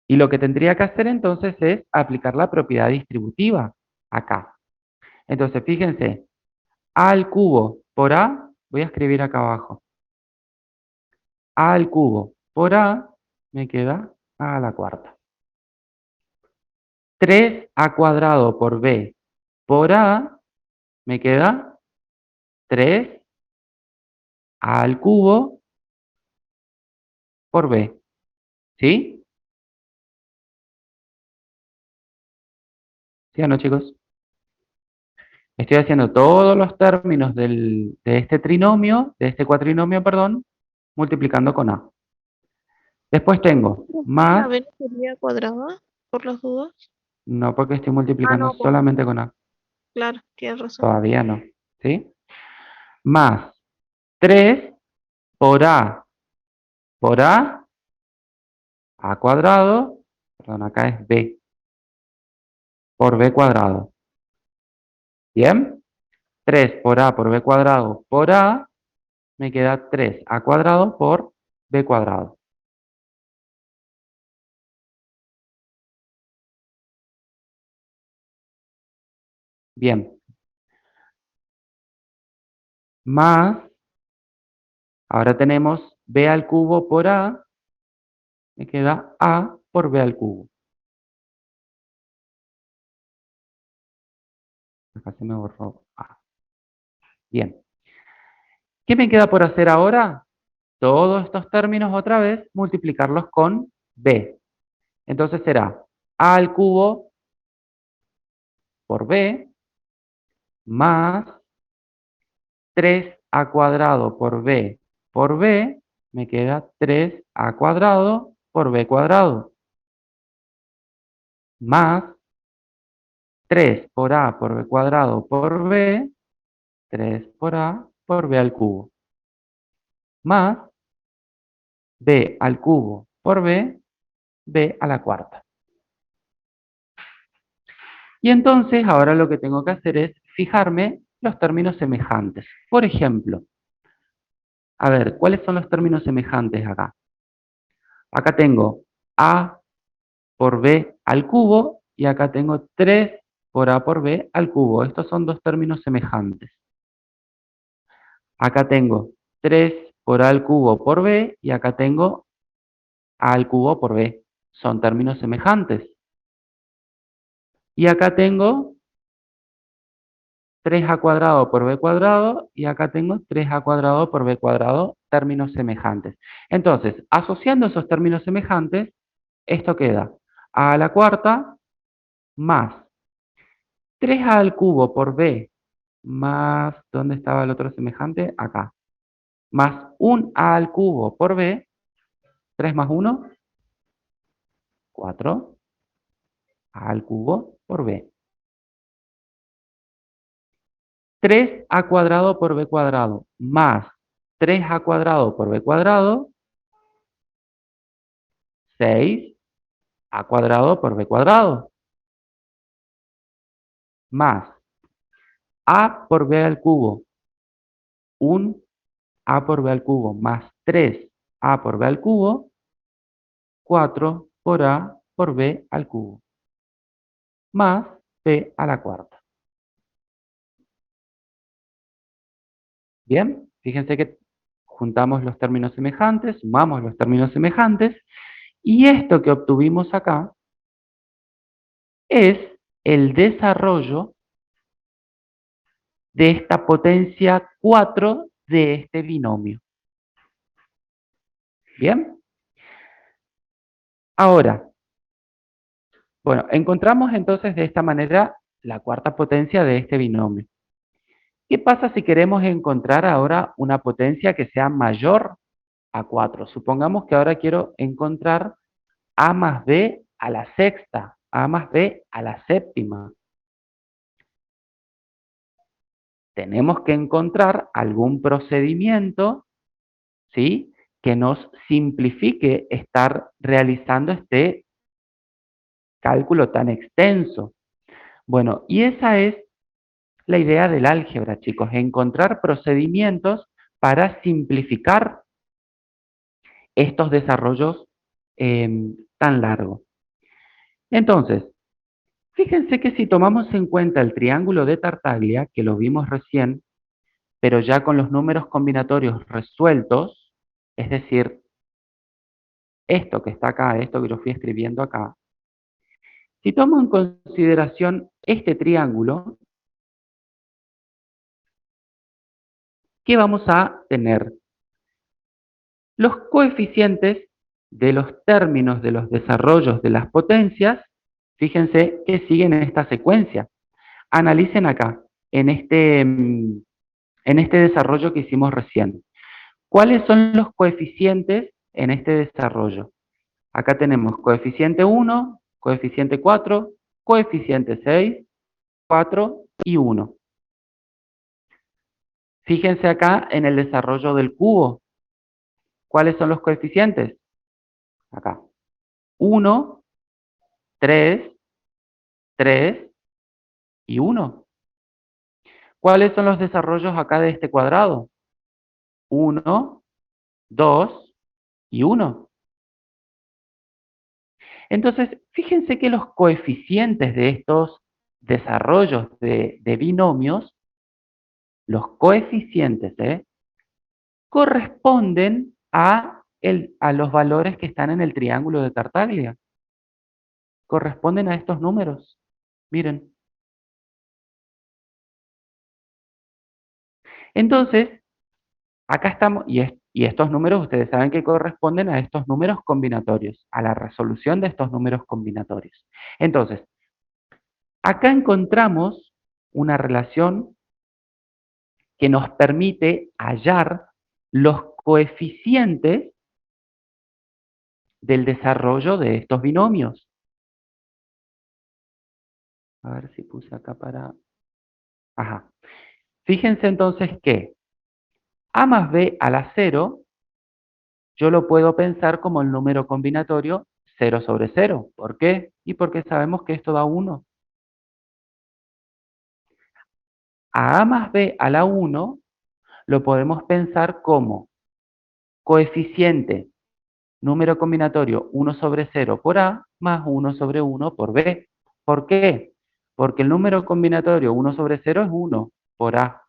A: Y lo que tendría que hacer entonces es aplicar la propiedad distributiva acá. Entonces, fíjense, a al cubo por a, voy a escribir acá abajo. A al cubo por a me queda a la cuarta. 3a cuadrado por b por a me queda 3 al cubo por b. ¿Sí? ¿Sí o no, chicos? Estoy haciendo todos los términos de este trinomio, de este cuatrinomio, perdón, multiplicando con a. Después tengo
C: ¿A
A: más,
C: ver sería cuadrada por las dudas?
A: no porque estoy
C: Ah,
A: multiplicando
C: no,
A: solamente con a,
C: claro, tienes razón.
A: todavía no, ¿sí? Más 3 por a cuadrado, perdón, acá es b, por b cuadrado. ¿Bien? 3 por a por b cuadrado por a, me queda 3a cuadrado por b cuadrado. Bien. Más, ahora tenemos b al cubo por a, me queda a por b al cubo. Acá se me borró A. Bien. ¿Qué me queda por hacer ahora? Todos estos términos otra vez, multiplicarlos con B. Entonces será A al cubo por B más 3A cuadrado por B, me queda 3A cuadrado por B cuadrado, más 3 por A por B cuadrado por B, 3 por A por B al cubo, más B al cubo por B, B a la cuarta. Y entonces ahora lo que tengo que hacer es fijarme los términos semejantes. Por ejemplo, a ver, ¿cuáles son los términos semejantes acá? Acá tengo A por B al cubo y acá tengo 3 por A por B al cubo. Estos son dos términos semejantes. Acá tengo 3 por A al cubo por B y acá tengo A al cubo por B. Son términos semejantes. Y acá tengo 3A cuadrado por B cuadrado y acá tengo 3A cuadrado por B cuadrado, términos semejantes. Entonces, asociando esos términos semejantes, esto queda A a la cuarta más 3A al cubo por B más, ¿dónde estaba el otro semejante? Acá. Más un A al cubo por B, 3 más 1, 4, A al cubo por B. 3A cuadrado por B cuadrado más 3A cuadrado por B cuadrado, 6A cuadrado por B cuadrado, más A por B al cubo, un A por B al cubo, más 3A por B al cubo, 4 por A por B al cubo, más B a la cuarta. Bien, fíjense que juntamos los términos semejantes, sumamos los términos semejantes, y esto que obtuvimos acá es el desarrollo de esta potencia 4 de este binomio. Bien. Ahora, bueno, encontramos entonces de esta manera la cuarta potencia de este binomio. ¿Qué pasa si queremos encontrar ahora una potencia que sea mayor a 4? Supongamos que ahora quiero encontrar A más B a la sexta, A más B a la séptima. Tenemos que encontrar algún procedimiento, ¿sí?, que nos simplifique estar realizando este cálculo tan extenso. Bueno, y esa es la idea del álgebra, chicos, encontrar procedimientos para simplificar estos desarrollos tan largos. Entonces, fíjense que si tomamos en cuenta el triángulo de Tartaglia, que lo vimos recién, pero ya con los números combinatorios resueltos, es decir, esto que está acá, esto que yo fui escribiendo acá, si tomo en consideración este triángulo, ¿qué vamos a tener? Los coeficientes de los términos de los desarrollos de las potencias, fíjense que siguen en esta secuencia. Analicen acá, en este desarrollo que hicimos recién. ¿Cuáles son los coeficientes en este desarrollo? Acá tenemos coeficiente 1, coeficiente 4, coeficiente 6, 4 y 1. Fíjense acá en el desarrollo del cubo. ¿Cuáles son los coeficientes? Acá. 1, 3, 3 y 1. ¿Cuáles son los desarrollos acá de este cuadrado? 1, 2 y 1. Entonces, fíjense que los coeficientes de estos desarrollos de binomios, los coeficientes, corresponden a los valores que están en el triángulo de Tartaglia. Corresponden a estos números. Miren. Entonces, acá estamos, y estos números ustedes saben que corresponden a estos números combinatorios, a la resolución de estos números combinatorios. Entonces, acá encontramos una relación que nos permite hallar los coeficientes del desarrollo de estos binomios. A ver si puse acá para... Ajá. Fíjense entonces que a más b a la 0, yo lo puedo pensar como el número combinatorio 0 sobre 0. ¿Por qué? Y porque sabemos que esto da 1. A más b a la 1 lo podemos pensar como coeficiente número combinatorio 1 sobre 0 por a más 1 sobre 1 por b. ¿Por qué? Porque el número combinatorio 1 sobre 0 es 1 por a.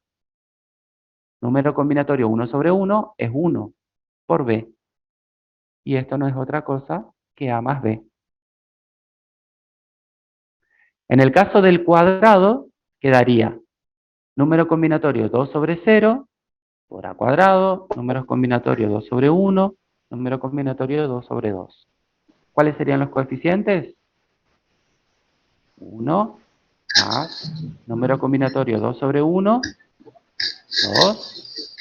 A: Número combinatorio 1 sobre 1 es 1 por b. Y esto no es otra cosa que a más b. En el caso del cuadrado, quedaría número combinatorio 2 sobre 0 por a cuadrado, número combinatorio 2 sobre 1, número combinatorio 2 sobre 2. ¿Cuáles serían los coeficientes? 1 más número combinatorio 2 sobre 1, 2,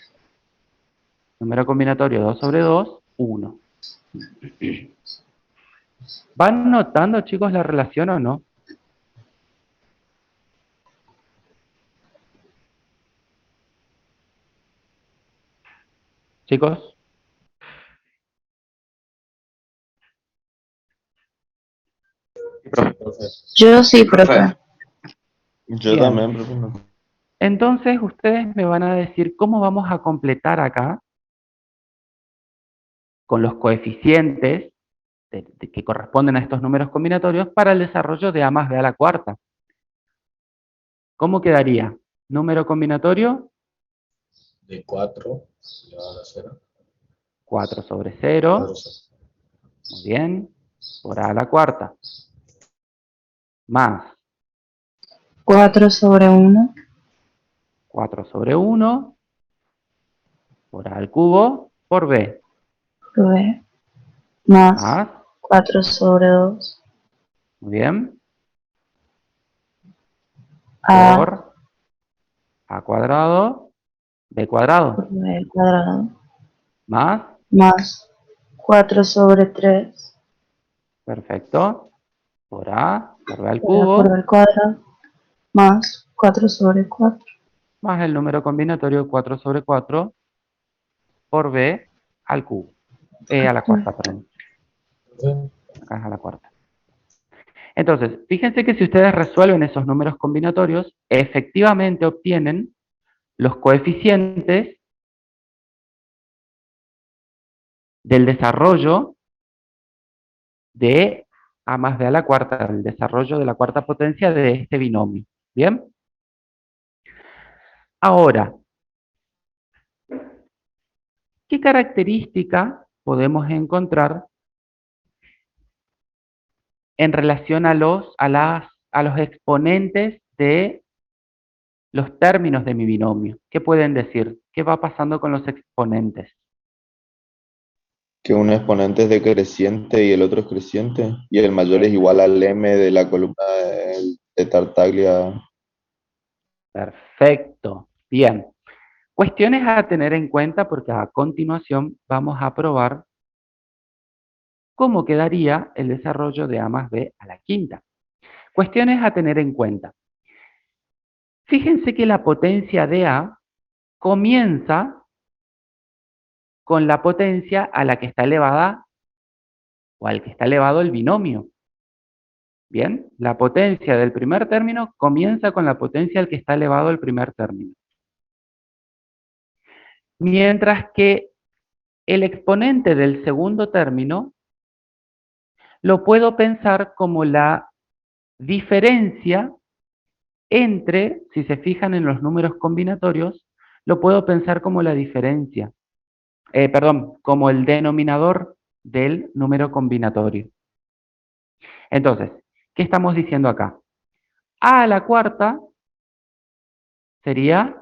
A: número combinatorio 2 sobre 2, 1. ¿Van notando, chicos, la relación o no? Chicos,
H: Yo sí, profe.
G: Profe,
B: Yo
A: bien.
B: también, profe, no.
A: Entonces ustedes me van a decir cómo vamos a completar acá con los coeficientes que corresponden a estos números combinatorios para el desarrollo de a más b a la cuarta. ¿Cómo quedaría? Número combinatorio
E: De 4 elevado a la 0.
A: 4 sobre 0, muy bien, por a la cuarta, más
H: 4 sobre 1,
A: 4 sobre 1, por a al cubo, por b,
H: b, más
A: más,
H: 4 sobre 2,
A: muy bien,
H: a
A: por a cuadrado, b cuadrado,
H: por b al cuadrado,
A: más,
H: más 4 sobre 3,
A: perfecto, por a, por b al
H: por a por b
A: cubo,
H: al cuadrado, más 4 sobre 4,
A: más el número combinatorio 4 sobre 4, por b al cubo, a la cuarta, perdón, acá es a la cuarta. Entonces, fíjense que si ustedes resuelven esos números combinatorios, efectivamente obtienen los coeficientes del desarrollo de a más b a la cuarta, el desarrollo de la cuarta potencia de este binomio. ¿Bien? Ahora, ¿qué característica podemos encontrar en relación a los exponentes de los términos de mi binomio? ¿Qué pueden decir? ¿Qué va pasando con los exponentes?
B: Que un exponente es decreciente y el otro es creciente, y el mayor es igual al m de la columna de Tartaglia.
A: Perfecto. Bien. Cuestiones a tener en cuenta porque a continuación vamos a probar cómo quedaría el desarrollo de a más b a la quinta. Cuestiones a tener en cuenta. Fíjense que la potencia de a comienza con la potencia a la que está elevada o al que está elevado el binomio. Bien, la potencia del primer término comienza con la potencia al que está elevado el primer término. Mientras que el exponente del segundo término lo puedo pensar como la diferencia entre, si se fijan en los números combinatorios, lo puedo pensar como la diferencia, perdón, como el denominador del número combinatorio. Entonces, ¿qué estamos diciendo acá? A la cuarta sería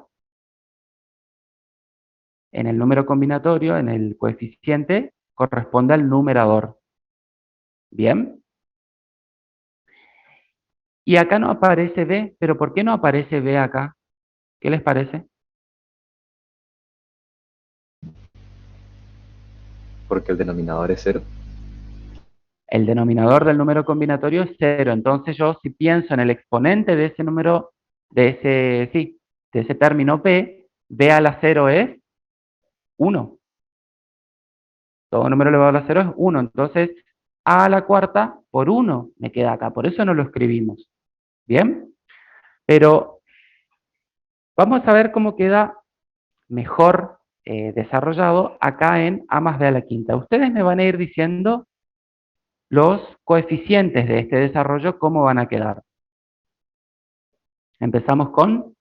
A: en el número combinatorio, en el coeficiente, corresponde al numerador. ¿Bien? Y acá no aparece B, pero ¿por qué no aparece B acá? ¿Qué les parece?
I: Porque el denominador es 0.
A: El denominador del número combinatorio es 0. Entonces yo, si pienso en el exponente de ese número, de ese término P, B a la 0 es 1. Todo número elevado a la 0 es 1. Entonces, A a la cuarta por 1 me queda acá. Por eso no lo escribimos. ¿Bien? Pero vamos a ver cómo queda mejor desarrollado acá en A más B a la quinta. Ustedes me van a ir diciendo los coeficientes de este desarrollo, cómo van a quedar. Empezamos con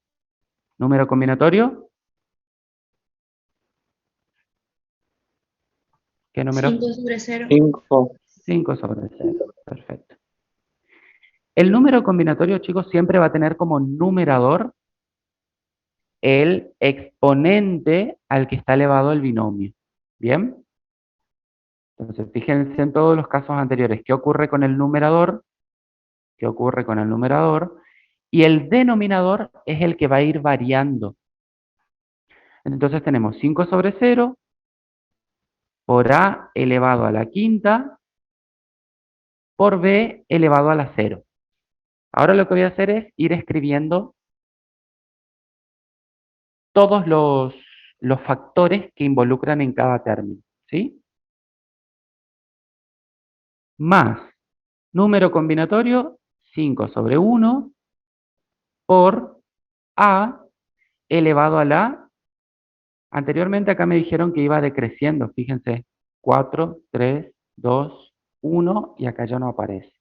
A: número combinatorio. ¿Qué número?
H: 5 sobre 0.
D: 5.
A: 5 sobre 0. Perfecto. El número combinatorio, chicos, siempre va a tener como numerador el exponente al que está elevado el binomio. ¿Bien? Entonces, fíjense en todos los casos anteriores. ¿Qué ocurre con el numerador? ¿Qué ocurre con el numerador? Y el denominador es el que va a ir variando. Entonces tenemos 5 sobre 0 por A elevado a la quinta por B elevado a la 0. Ahora lo que voy a hacer es ir escribiendo todos los factores que involucran en cada término. ¿Sí? Más número combinatorio 5 sobre 1 por A elevado a la... Anteriormente acá me dijeron que iba decreciendo, fíjense, 4, 3, 2, 1 y acá ya no aparece.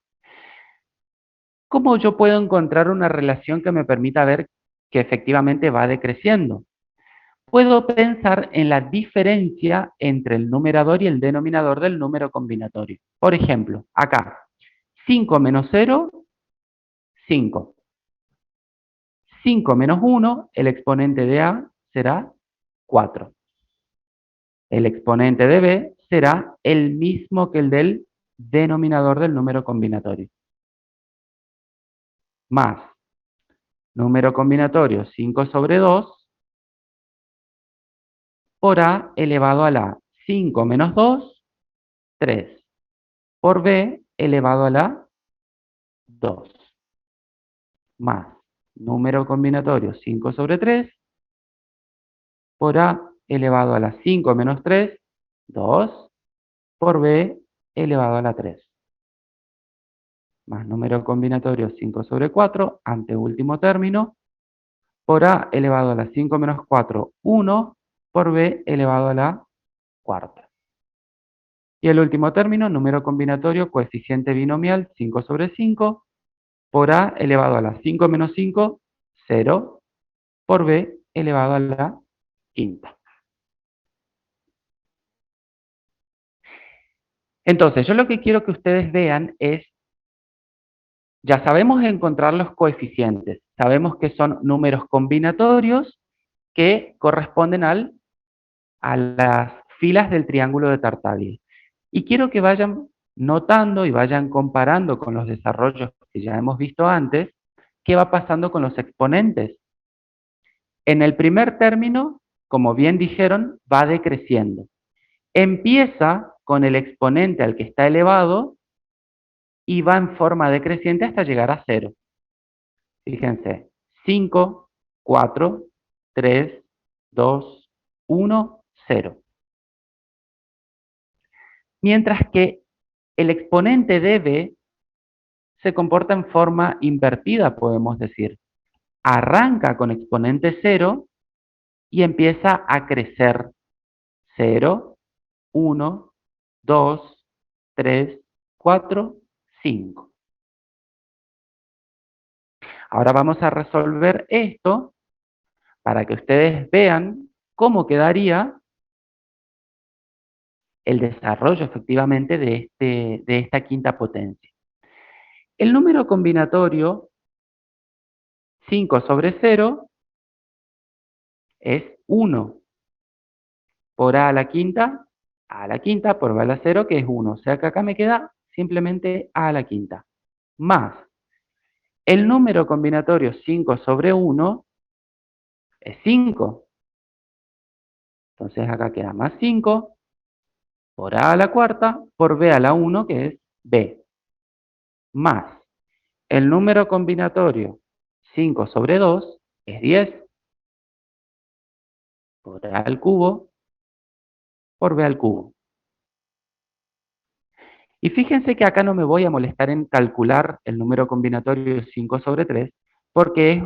A: ¿Cómo yo puedo encontrar una relación que me permita ver que efectivamente va decreciendo? Puedo pensar en la diferencia entre el numerador y el denominador del número combinatorio. Por ejemplo, acá, 5 menos 0, 5. 5 menos 1, el exponente de A será 4. El exponente de B será el mismo que el del denominador del número combinatorio. Más número combinatorio 5 sobre 2 por A elevado a la 5 menos 2, 3. Por B elevado a la 2. Más número combinatorio 5 sobre 3 por A elevado a la 5 menos 3, 2. Por B elevado a la 3. Más número combinatorio 5 sobre 4, anteúltimo término, por A elevado a la 5 menos 4, 1, por B elevado a la cuarta. Y el último término, número combinatorio, coeficiente binomial 5 sobre 5, por A elevado a la 5 menos 5, 0, por B elevado a la quinta. Entonces, yo lo que quiero que ustedes vean es, ya sabemos encontrar los coeficientes, sabemos que son números combinatorios que corresponden a las filas del triángulo de Tartaglia. Y quiero que vayan notando y vayan comparando con los desarrollos que ya hemos visto antes, qué va pasando con los exponentes. En el primer término, como bien dijeron, va decreciendo. Empieza con el exponente al que está elevado y va en forma decreciente hasta llegar a 0. Fíjense, 5, 4, 3, 2, 1, 0. Mientras que el exponente de B se comporta en forma invertida, podemos decir. Arranca con exponente 0 y empieza a crecer. 0, 1, 2, 3, 4, 5. Ahora vamos a resolver esto para que ustedes vean cómo quedaría el desarrollo efectivamente de esta quinta potencia. El número combinatorio 5 sobre 0 es 1. por a a la quinta por b a la 0, que es 1. O sea que acá me queda simplemente a la quinta. Más el número combinatorio 5 sobre 1 es 5. Entonces acá queda más 5 por a la cuarta por b a la 1, que es b. Más el número combinatorio 5 sobre 2 es 10 por a al cubo por b al cubo. Y fíjense que acá no me voy a molestar en calcular el número combinatorio 5 sobre 3, porque es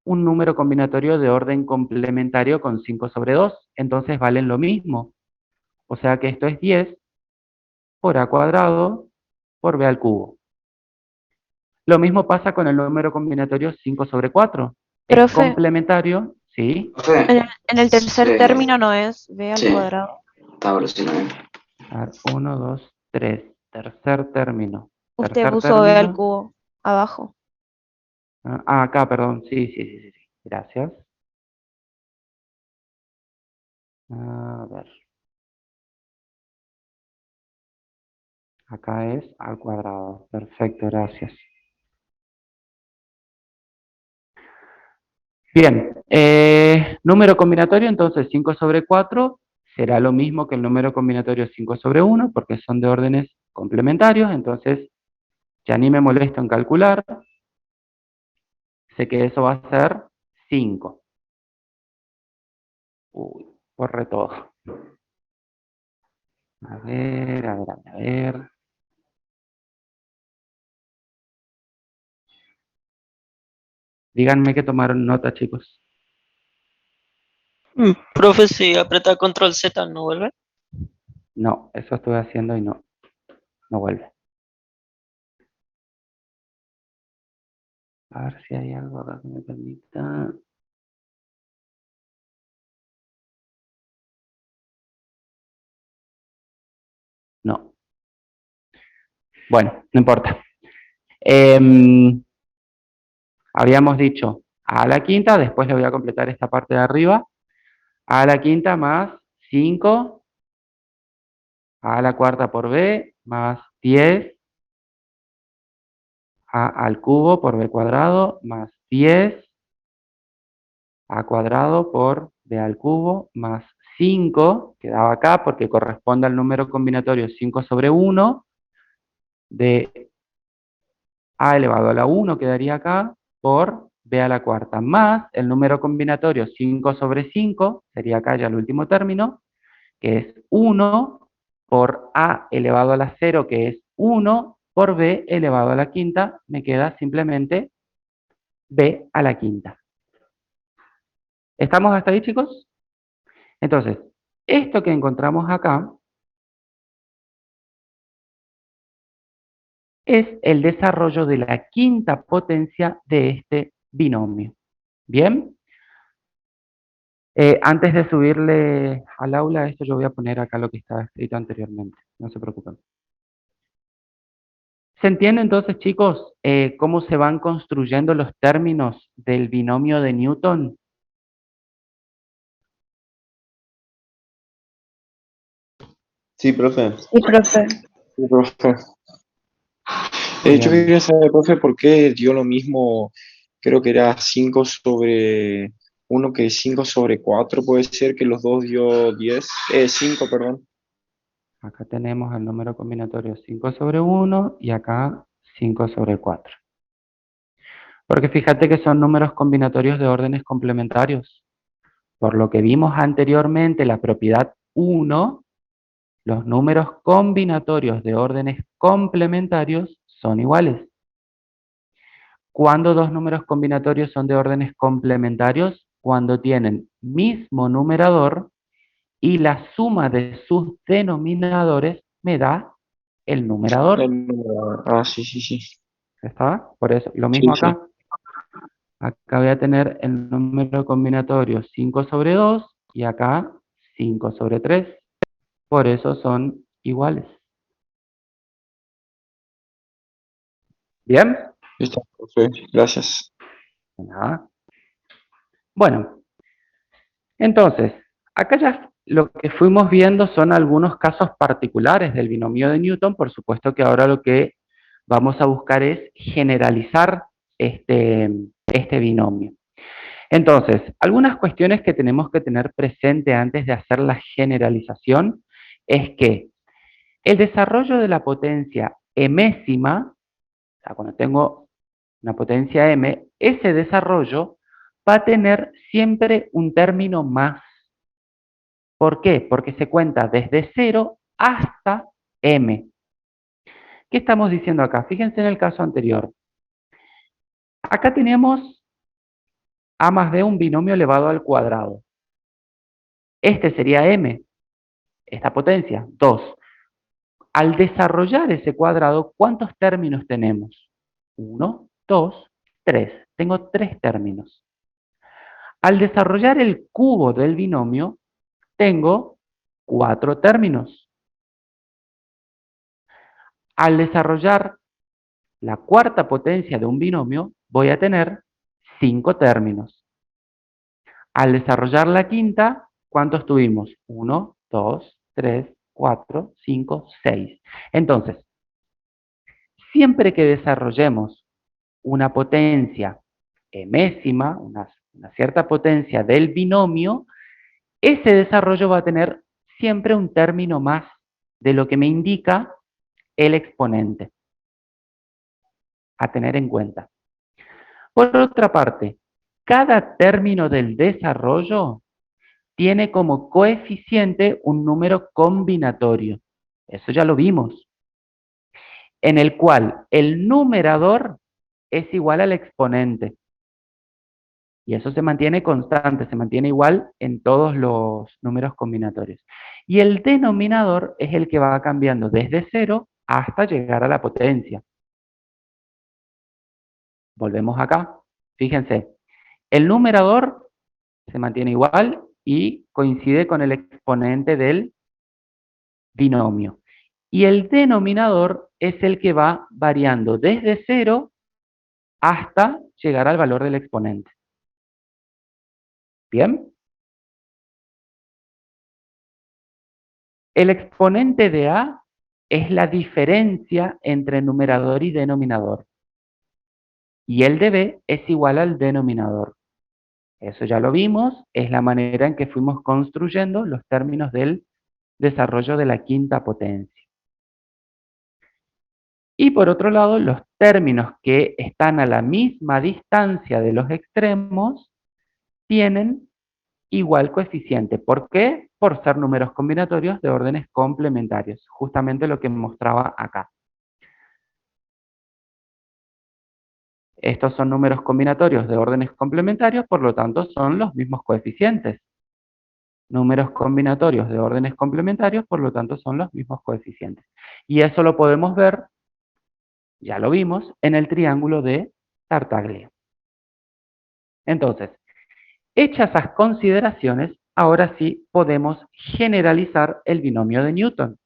A: un número combinatorio de orden complementario con 5 sobre 2, entonces valen lo mismo. O sea que esto es 10 por a cuadrado por b al cubo. Lo mismo pasa con el número combinatorio 5 sobre 4. Es
C: Profe,
A: complementario, ¿sí?
G: Profe,
C: en el tercer
G: sí,
C: término no es b al
G: sí,
C: cuadrado.
G: está por eso también.
A: A ver, 1, 2, 3. Tercer término.
C: Usted
A: Tercer
C: puso b al
A: término.
C: cubo abajo.
A: Acá, perdón. Sí, sí, sí, sí, sí. Gracias. A ver. Acá es al cuadrado. Perfecto, gracias. Bien. Número combinatorio, entonces 5 sobre 4 será lo mismo que el número combinatorio 5 sobre 1, porque son de órdenes complementarios, entonces ya ni me molesto en calcular. Sé que eso va a ser 5. Uy, corre todo. A ver, a ver, a ver. Díganme que tomaron nota, chicos.
F: Profe, si aprieta control Z, ¿no vuelve?
A: No, eso estuve haciendo y no vuelve. A ver si hay algo acá que me permita. No. Bueno, no importa. Habíamos dicho a la quinta, después le voy a completar esta parte de arriba. A la quinta más 5, a la cuarta por b, más 10, a al cubo por b cuadrado, más 10, a cuadrado por b al cubo, más 5, quedaba acá porque corresponde al número combinatorio 5 sobre 1, de a elevado a la 1 quedaría acá, por b a la cuarta, más el número combinatorio 5 sobre 5, sería acá ya el último término, que es 1 por a elevado a la 0, que es 1 por b elevado a la quinta, me queda simplemente b a la quinta. ¿Estamos hasta ahí, chicos? Entonces, esto que encontramos acá es el desarrollo de la quinta potencia de este binomio. ¿Bien? Antes de subirle al aula, esto yo voy a poner acá lo que estaba escrito anteriormente, no se preocupen. ¿Se entiende entonces, chicos, cómo se van construyendo los términos del binomio de Newton?
B: Sí, profe.
H: Sí, profe.
D: Sí, profe.
A: Muy
D: Yo
A: bien.
D: quería saber, profe, por qué dio lo mismo, creo que era 5 sobre uno que 5 sobre 4 puede ser que los dos dio 10, 5, perdón.
A: Acá tenemos el número combinatorio 5 sobre 1 y acá 5 sobre 4. Porque fíjate que son números combinatorios de órdenes complementarios. Por lo que vimos anteriormente, la propiedad 1, los números combinatorios de órdenes complementarios son iguales. ¿Cuándo dos números combinatorios son de órdenes complementarios? Cuando tienen mismo numerador y la suma de sus denominadores me da el numerador.
D: Sí, sí, sí.
A: ¿Está? Por eso, lo
D: Sí,
A: mismo
D: sí.
A: acá. Acá voy a tener el número combinatorio 5 sobre 2 y acá 5 sobre 3. Por eso son iguales. ¿Bien?
D: Está, profe. Gracias.
A: Nada. Bueno, entonces, acá ya lo que fuimos viendo son algunos casos particulares del binomio de Newton. Por supuesto que ahora lo que vamos a buscar es generalizar este binomio. Entonces, algunas cuestiones que tenemos que tener presente antes de hacer la generalización es que el desarrollo de la potencia mésima, o sea, cuando tengo una potencia m, ese desarrollo va a tener siempre un término más. ¿Por qué? Porque se cuenta desde 0 hasta m. ¿Qué estamos diciendo acá? Fíjense en el caso anterior. Acá tenemos a más b, un binomio elevado al cuadrado. Este sería m, esta potencia, 2. Al desarrollar ese cuadrado, ¿cuántos términos tenemos? 1, 2, 3. Tengo 3 términos. Al desarrollar el cubo del binomio, tengo 4 términos. Al desarrollar la cuarta potencia de un binomio, voy a tener 5 términos. Al desarrollar la quinta, ¿cuántos tuvimos? 1, 2, 3, 4, 5, 6. Entonces, siempre que desarrollemos una potencia mésima, una cierta potencia del binomio, ese desarrollo va a tener siempre un término más de lo que me indica el exponente. A tener en cuenta. Por otra parte, cada término del desarrollo tiene como coeficiente un número combinatorio. Eso ya lo vimos. En el cual el numerador es igual al exponente. Y eso se mantiene constante, se mantiene igual en todos los números combinatorios. Y el denominador es el que va cambiando desde 0 hasta llegar a la potencia. Volvemos acá. Fíjense, el numerador se mantiene igual y coincide con el exponente del binomio. Y el denominador es el que va variando desde 0 hasta llegar al valor del exponente. ¿Bien? El exponente de A es la diferencia entre numerador y denominador. Y el de B es igual al denominador. Eso ya lo vimos, es la manera en que fuimos construyendo los términos del desarrollo de la quinta potencia. Y por otro lado, los términos que están a la misma distancia de los extremos tienen igual coeficiente. ¿Por qué? Por ser números combinatorios de órdenes complementarios. Justamente lo que mostraba acá. Estos son números combinatorios de órdenes complementarios, por lo tanto son los mismos coeficientes. Números combinatorios de órdenes complementarios, por lo tanto son los mismos coeficientes. Y eso lo podemos ver, ya lo vimos, en el triángulo de Tartaglia. Entonces, hechas esas consideraciones, ahora sí podemos generalizar el binomio de Newton.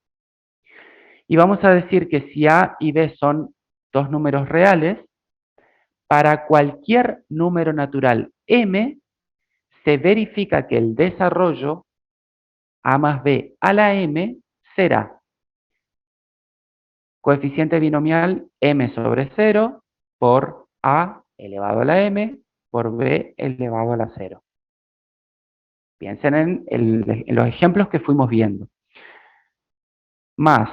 A: Y vamos a decir que si A y B son dos números reales, para cualquier número natural m, se verifica que el desarrollo A más B a la m será coeficiente binomial m sobre 0 por A elevado a la m por B elevado a la 0. Piensen en los ejemplos que fuimos viendo. Más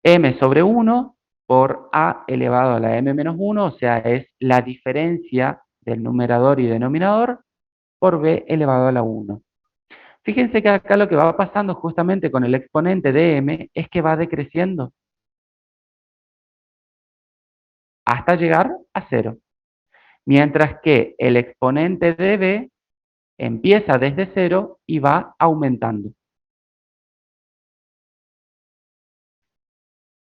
A: m sobre 1 por A elevado a la m menos 1, o sea, es la diferencia del numerador y denominador por B elevado a la 1. Fíjense que acá lo que va pasando justamente con el exponente de m es que va decreciendo hasta llegar a 0. Mientras que el exponente de b empieza desde 0 y va aumentando.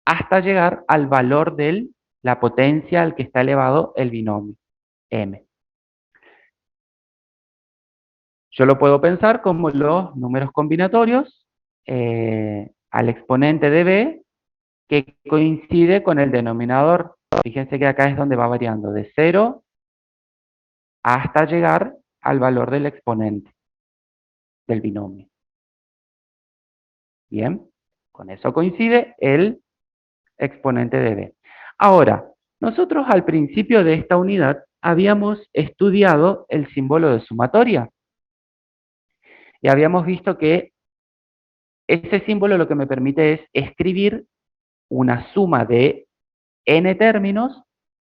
A: Hasta llegar al valor de la potencia al que está elevado el binomio, m. Yo lo puedo pensar como los números combinatorios al exponente de b que coincide con el denominador. Fíjense que acá es donde va variando de 0 hasta llegar al valor del exponente del binomio. Bien, con eso coincide el exponente de b. Ahora, nosotros al principio de esta unidad habíamos estudiado el símbolo de sumatoria y habíamos visto que ese símbolo lo que me permite es escribir una suma de n términos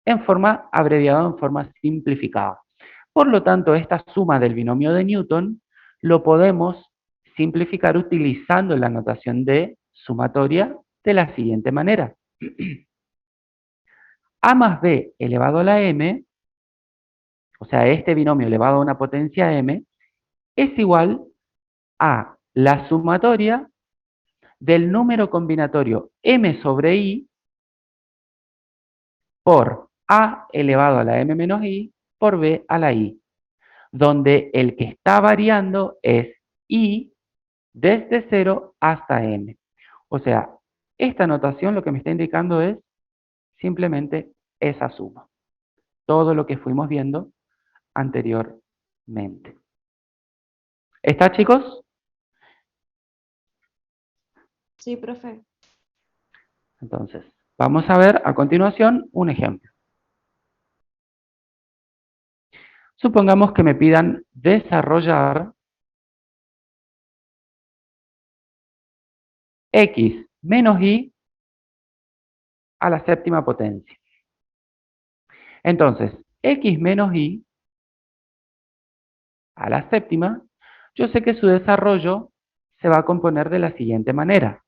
A: en forma abreviada, en forma simplificada. Por lo tanto, esta suma del binomio de Newton lo podemos simplificar utilizando la notación de sumatoria de la siguiente manera. A más b elevado a la m, o sea, este binomio elevado a una potencia m, es igual a la sumatoria del número combinatorio m sobre i por a elevado a la m menos i por b a la i, donde el que está variando es i desde 0 hasta m. O sea, esta notación lo que me está indicando es simplemente esa suma. Todo lo que fuimos viendo anteriormente. ¿Está, chicos?
C: Sí, profe.
A: Entonces, vamos a ver a continuación un ejemplo. Supongamos que me pidan desarrollar x menos y a la séptima potencia. Entonces, x menos y a la séptima, yo sé que su desarrollo se va a componer de la siguiente manera.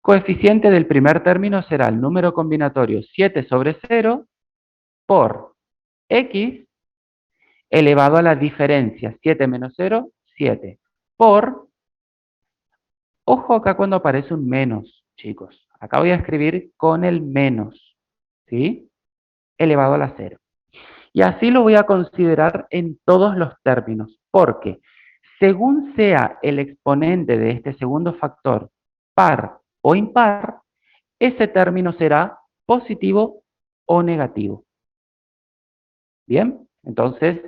A: Coeficiente del primer término será el número combinatorio 7 sobre 0 por x elevado a la diferencia 7 menos 0, 7, por, ojo acá cuando aparece un menos, chicos. Acá voy a escribir con el menos, ¿sí? Elevado a la 0. Y así lo voy a considerar en todos los términos, porque según sea el exponente de este segundo factor, par o impar, ese término será positivo o negativo. Bien, entonces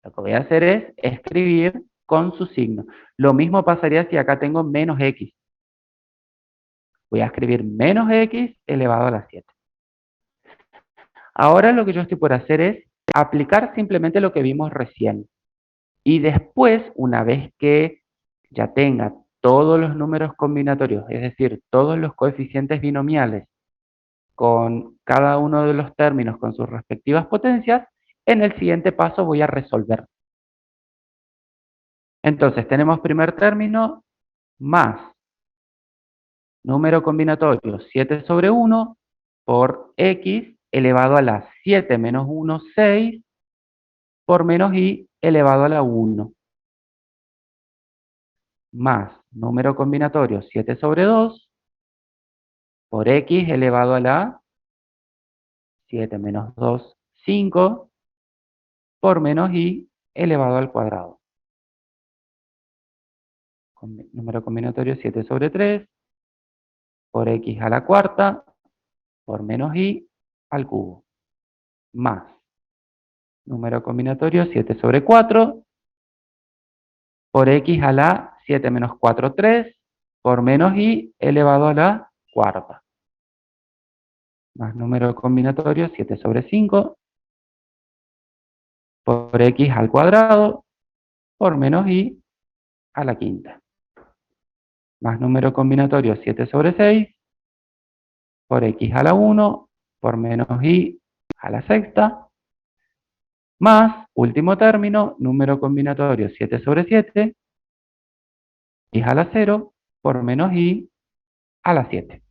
A: lo que voy a hacer es escribir con su signo. Lo mismo pasaría si acá tengo menos x. Voy a escribir menos x elevado a la 7. Ahora lo que yo estoy por hacer es aplicar simplemente lo que vimos recién. Y después, una vez que ya tenga todos los números combinatorios, es decir, todos los coeficientes binomiales con cada uno de los términos con sus respectivas potencias, en el siguiente paso voy a resolver. Entonces, tenemos primer término más número combinatorio 7 sobre 1 por x elevado a la 7 menos 1, 6, por menos y elevado a la 1. Más número combinatorio 7 sobre 2 por x elevado a la 7 menos 2, 5, por menos y elevado al cuadrado. Número combinatorio 7 sobre 3 por x a la cuarta por menos y al cubo. Más número combinatorio 7 sobre 4 por x a la 7 menos 4, 3 por menos y elevado a la cuarta. Más número combinatorio 7 sobre 5 por x al cuadrado por menos y a la quinta. Más número combinatorio 7 sobre 6 por x a la 1 por menos y a la sexta. Más, último término, número combinatorio 7 sobre 7 x a la 0 por menos y a la 7.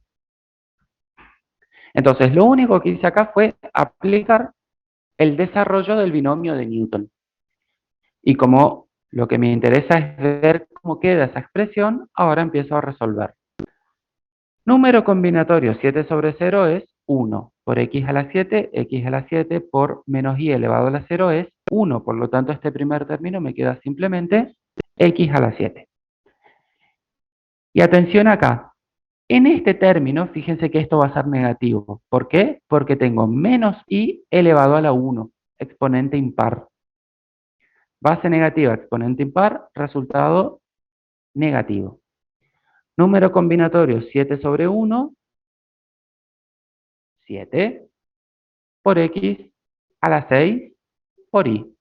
A: Entonces, lo único que hice acá fue aplicar el desarrollo del binomio de Newton. Y como lo que me interesa es ver cómo queda esa expresión, ahora empiezo a resolver. Número combinatorio 7 sobre 0 es 1. Por x a la 7, x a la 7 por menos y elevado a la 0 es 1. Por lo tanto, este primer término me queda simplemente x a la 7. Y atención acá. En este término, fíjense que esto va a ser negativo. ¿Por qué? Porque tengo menos i elevado a la 1, exponente impar. Base negativa, exponente impar, resultado negativo. Número combinatorio 7 sobre 1, 7, por x a la 6 por y.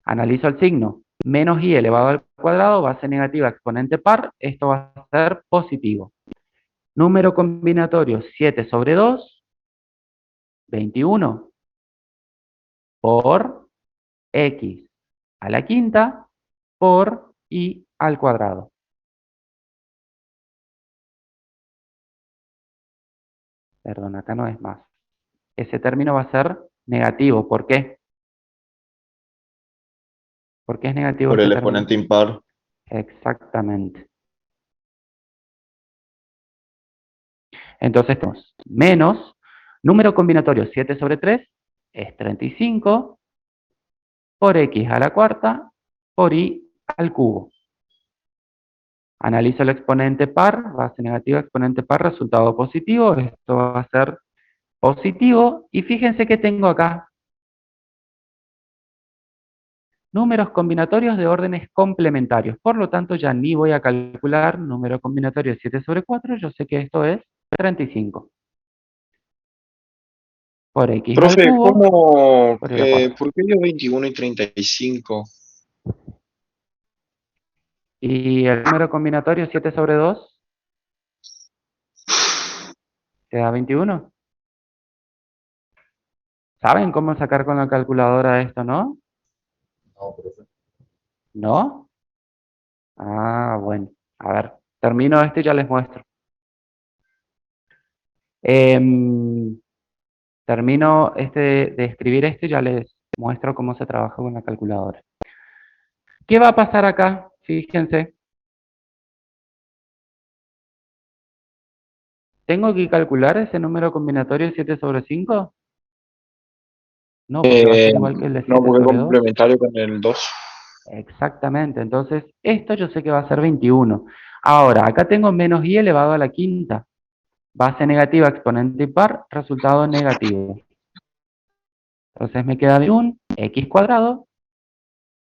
A: Analizo el signo. Menos y elevado al cuadrado, base negativa, exponente par, esto va a ser positivo. Número combinatorio 7 sobre 2, 21, por x a la quinta por y al cuadrado. Perdón, acá no es más. Ese término va a ser negativo. ¿Por qué? ¿Por qué es negativo
B: Por
A: ese
B: el
A: término?
B: exponente impar.
A: Exactamente. Entonces tenemos menos, número combinatorio 7 sobre 3 es 35 por x a la cuarta por y al cubo. Analizo el exponente par, base negativa, exponente par, resultado positivo. Esto va a ser positivo. Y fíjense que tengo acá números combinatorios de órdenes complementarios. Por lo tanto, ya ni voy a calcular número combinatorio 7 sobre 4. Yo sé que esto es 35. Por x al
D: Profe,
A: cubo,
D: ¿cómo,
A: por y a la cuarta.
D: por qué dio 21 y 35?
A: Y el número combinatorio 7 sobre 2 te da 21. ¿Saben cómo sacar con la calculadora esto, no?
E: No, profe.
A: ¿No? Ah, bueno. A ver, termino esto y ya les muestro. Em, Termino de escribir esto y ya les muestro cómo se trabaja con la calculadora. ¿Qué va a pasar acá? Fíjense. ¿Tengo que calcular ese número combinatorio 7 sobre 5? No, porque va a ser igual que el de
D: No,
A: 7
D: porque es
A: sobre 2.
D: complementario con el 2.
A: Exactamente. Entonces, esto yo sé que va a ser 21. Ahora, acá tengo menos y elevado a la quinta. Base negativa, exponente impar, resultado negativo. Entonces me queda un x cuadrado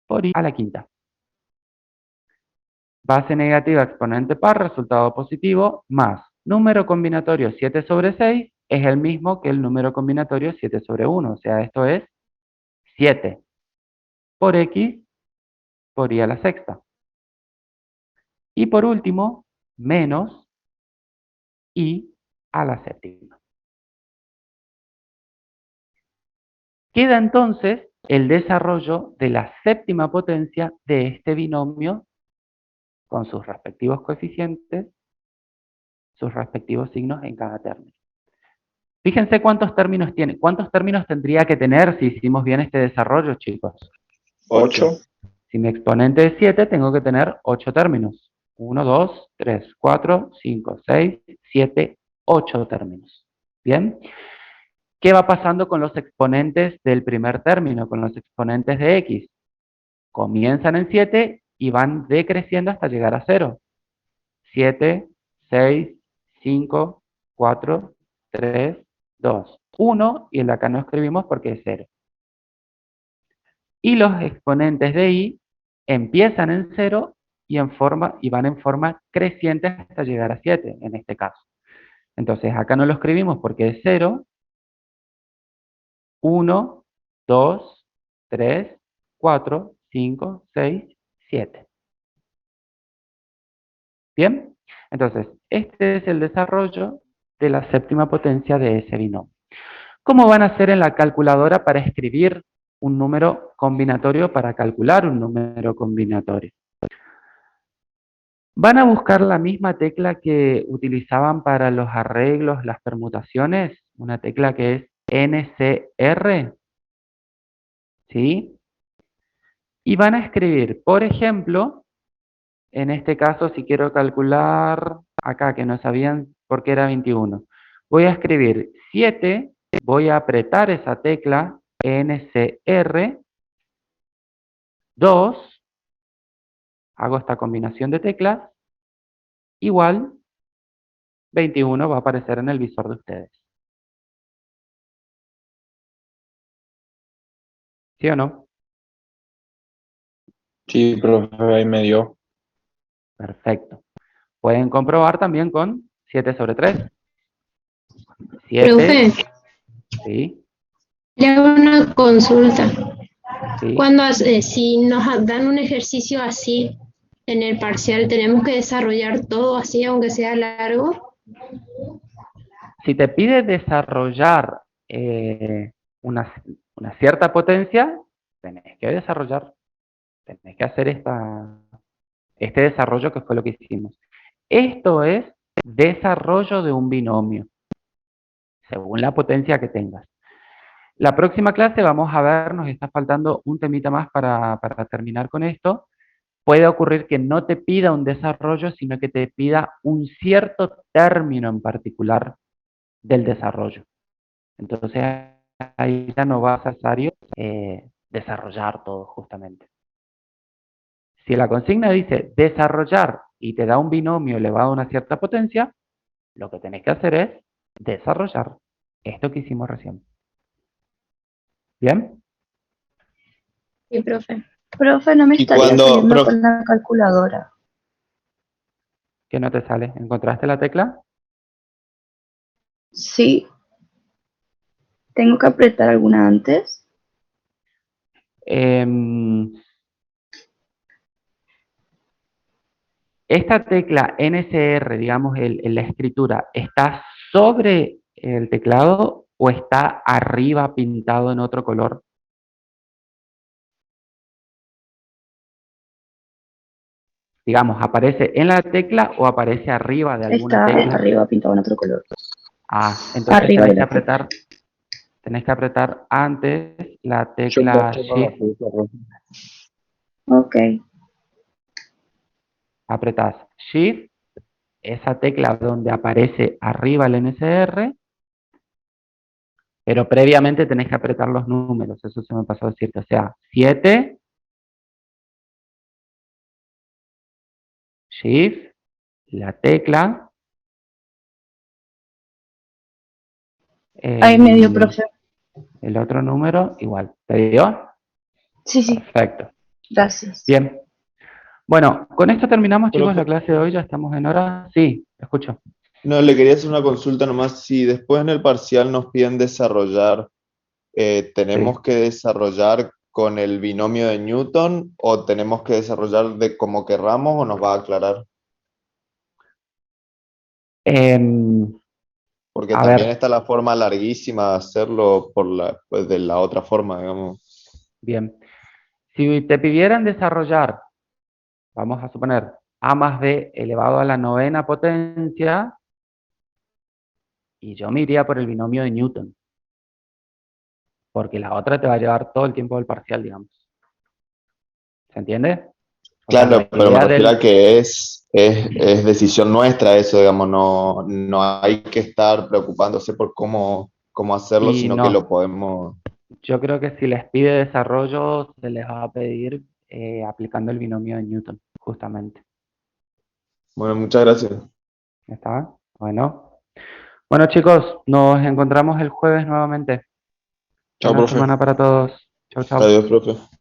A: por y a la quinta. Base negativa, exponente par, resultado positivo, más número combinatorio 7 sobre 6 es el mismo que el número combinatorio 7 sobre 1. O sea, esto es 7 por x por y a la sexta. Y por último, menos y a la séptima. Queda entonces el desarrollo de la séptima potencia de este binomio con sus respectivos coeficientes, sus respectivos signos en cada término. Fíjense cuántos términos tiene, cuántos términos tendría que tener si hicimos bien este desarrollo, chicos.
D: 8.
A: Si mi exponente es 7, tengo que tener 8 términos. 1, 2, 3, 4, 5, 6, 7, 8 términos. ¿Bien? ¿Qué va pasando con los exponentes del primer término, con los exponentes de x? Comienzan en 7 y van decreciendo hasta llegar a 0. 7, 6, 5, 4, 3, 2, 1, y el de acá no escribimos porque es 0. Y los exponentes de y empiezan en 0 y van en forma creciente hasta llegar a 7, en este caso. Entonces acá no lo escribimos porque es 0, 1, 2, 3, 4, 5, 6, 7. ¿Bien? Entonces, este es el desarrollo de la séptima potencia de ese binomio. ¿Cómo van a hacer en la calculadora para escribir un número combinatorio, para calcular un número combinatorio? Van a buscar la misma tecla que utilizaban para los arreglos, las permutaciones, una tecla que es NCR, ¿sí? Y van a escribir, por ejemplo, en este caso, si quiero calcular acá, que no sabían por qué era 21, voy a escribir 7, voy a apretar esa tecla NCR, 2, hago esta combinación de teclas, igual 21 va a aparecer en el visor de ustedes. ¿Sí o no?
D: Sí, profe, ahí me dio.
A: Perfecto. Pueden comprobar también con 7 sobre 3. 7,
J: Profe,
A: sí,
J: le hago una consulta.
A: sí.
J: Si nos dan un ejercicio así en el parcial, ¿tenemos que desarrollar todo así, aunque sea largo?
A: Si te pide desarrollar una, una cierta potencia, tenés que desarrollar, tenés que hacer este desarrollo que fue lo que hicimos. Esto es desarrollo de un binomio, según la potencia que tengas. La próxima clase vamos a ver, nos está faltando un temita más para terminar con esto. Puede ocurrir que no te pida un desarrollo, sino que te pida un cierto término en particular del desarrollo. Entonces ahí ya no va a ser necesario desarrollar todo justamente. Si la consigna dice desarrollar y te da un binomio elevado a una cierta potencia, lo que tenés que hacer es desarrollar esto que hicimos recién. ¿Bien?
J: Sí, profe.
H: Profe, no me
B: Y
H: estaría
B: cuando,
H: saliendo
B: profe,
H: con la calculadora.
A: ¿Qué no te sale? ¿Encontraste la tecla?
H: Sí, tengo que apretar alguna antes.
A: Esta tecla NCR, digamos, en la escritura, ¿está sobre el teclado o está arriba pintado en otro color? Digamos, ¿aparece en la tecla o aparece arriba de alguna
H: Está
A: tecla?
H: arriba pintado en otro color.
A: Ah, entonces
H: Arriba de la tecla.
A: tenés que apretar antes la
D: Yo
A: tecla
D: paso para la
A: Shift.
D: fruta, profe.
H: Ok.
A: Apretás Shift, esa tecla donde aparece arriba el NCR, pero previamente tenés que apretar los números, eso se me pasó a decirte. O sea, 7, Shift, la tecla,
H: Ahí me dio, profe.
A: el otro número, igual. ¿Te dio?
H: Sí, sí.
A: Perfecto.
H: Gracias.
A: Bien. Bueno, con esto terminamos, chicos, la
B: profe,
A: clase de hoy. Ya estamos en hora. Sí, escucho.
B: no, le quería hacer una consulta nomás. Si después en el parcial nos piden desarrollar,
A: Sí.
B: ¿tenemos que desarrollar con el binomio de Newton o tenemos que desarrollar de como querramos o nos va a aclarar?
A: Em,
B: Porque
A: a
B: también
A: ver,
B: está la forma larguísima de hacerlo pues, de la otra forma, digamos.
A: bien. Si te pidieran desarrollar, vamos a suponer, a más b elevado a la 9ª potencia, y yo me iría por el binomio de Newton, porque la otra te va a llevar todo el tiempo del parcial, digamos. ¿Se entiende? O sea, la
B: Claro, pero me
A: idea
B: refiero a
A: del...
B: que es decisión nuestra eso, digamos, no hay que estar preocupándose por cómo hacerlo,
A: Y
B: sino que lo
A: no,
B: podemos...
A: yo creo que si les pide desarrollo, se les va a pedir aplicando el binomio de Newton, justamente.
B: Bueno, muchas gracias.
A: ¿Está? Bueno. Bueno, chicos, nos encontramos el jueves nuevamente.
D: Chao,
A: Buena
D: profe.
A: semana para todos. Chau, chau.
B: Adiós, profe.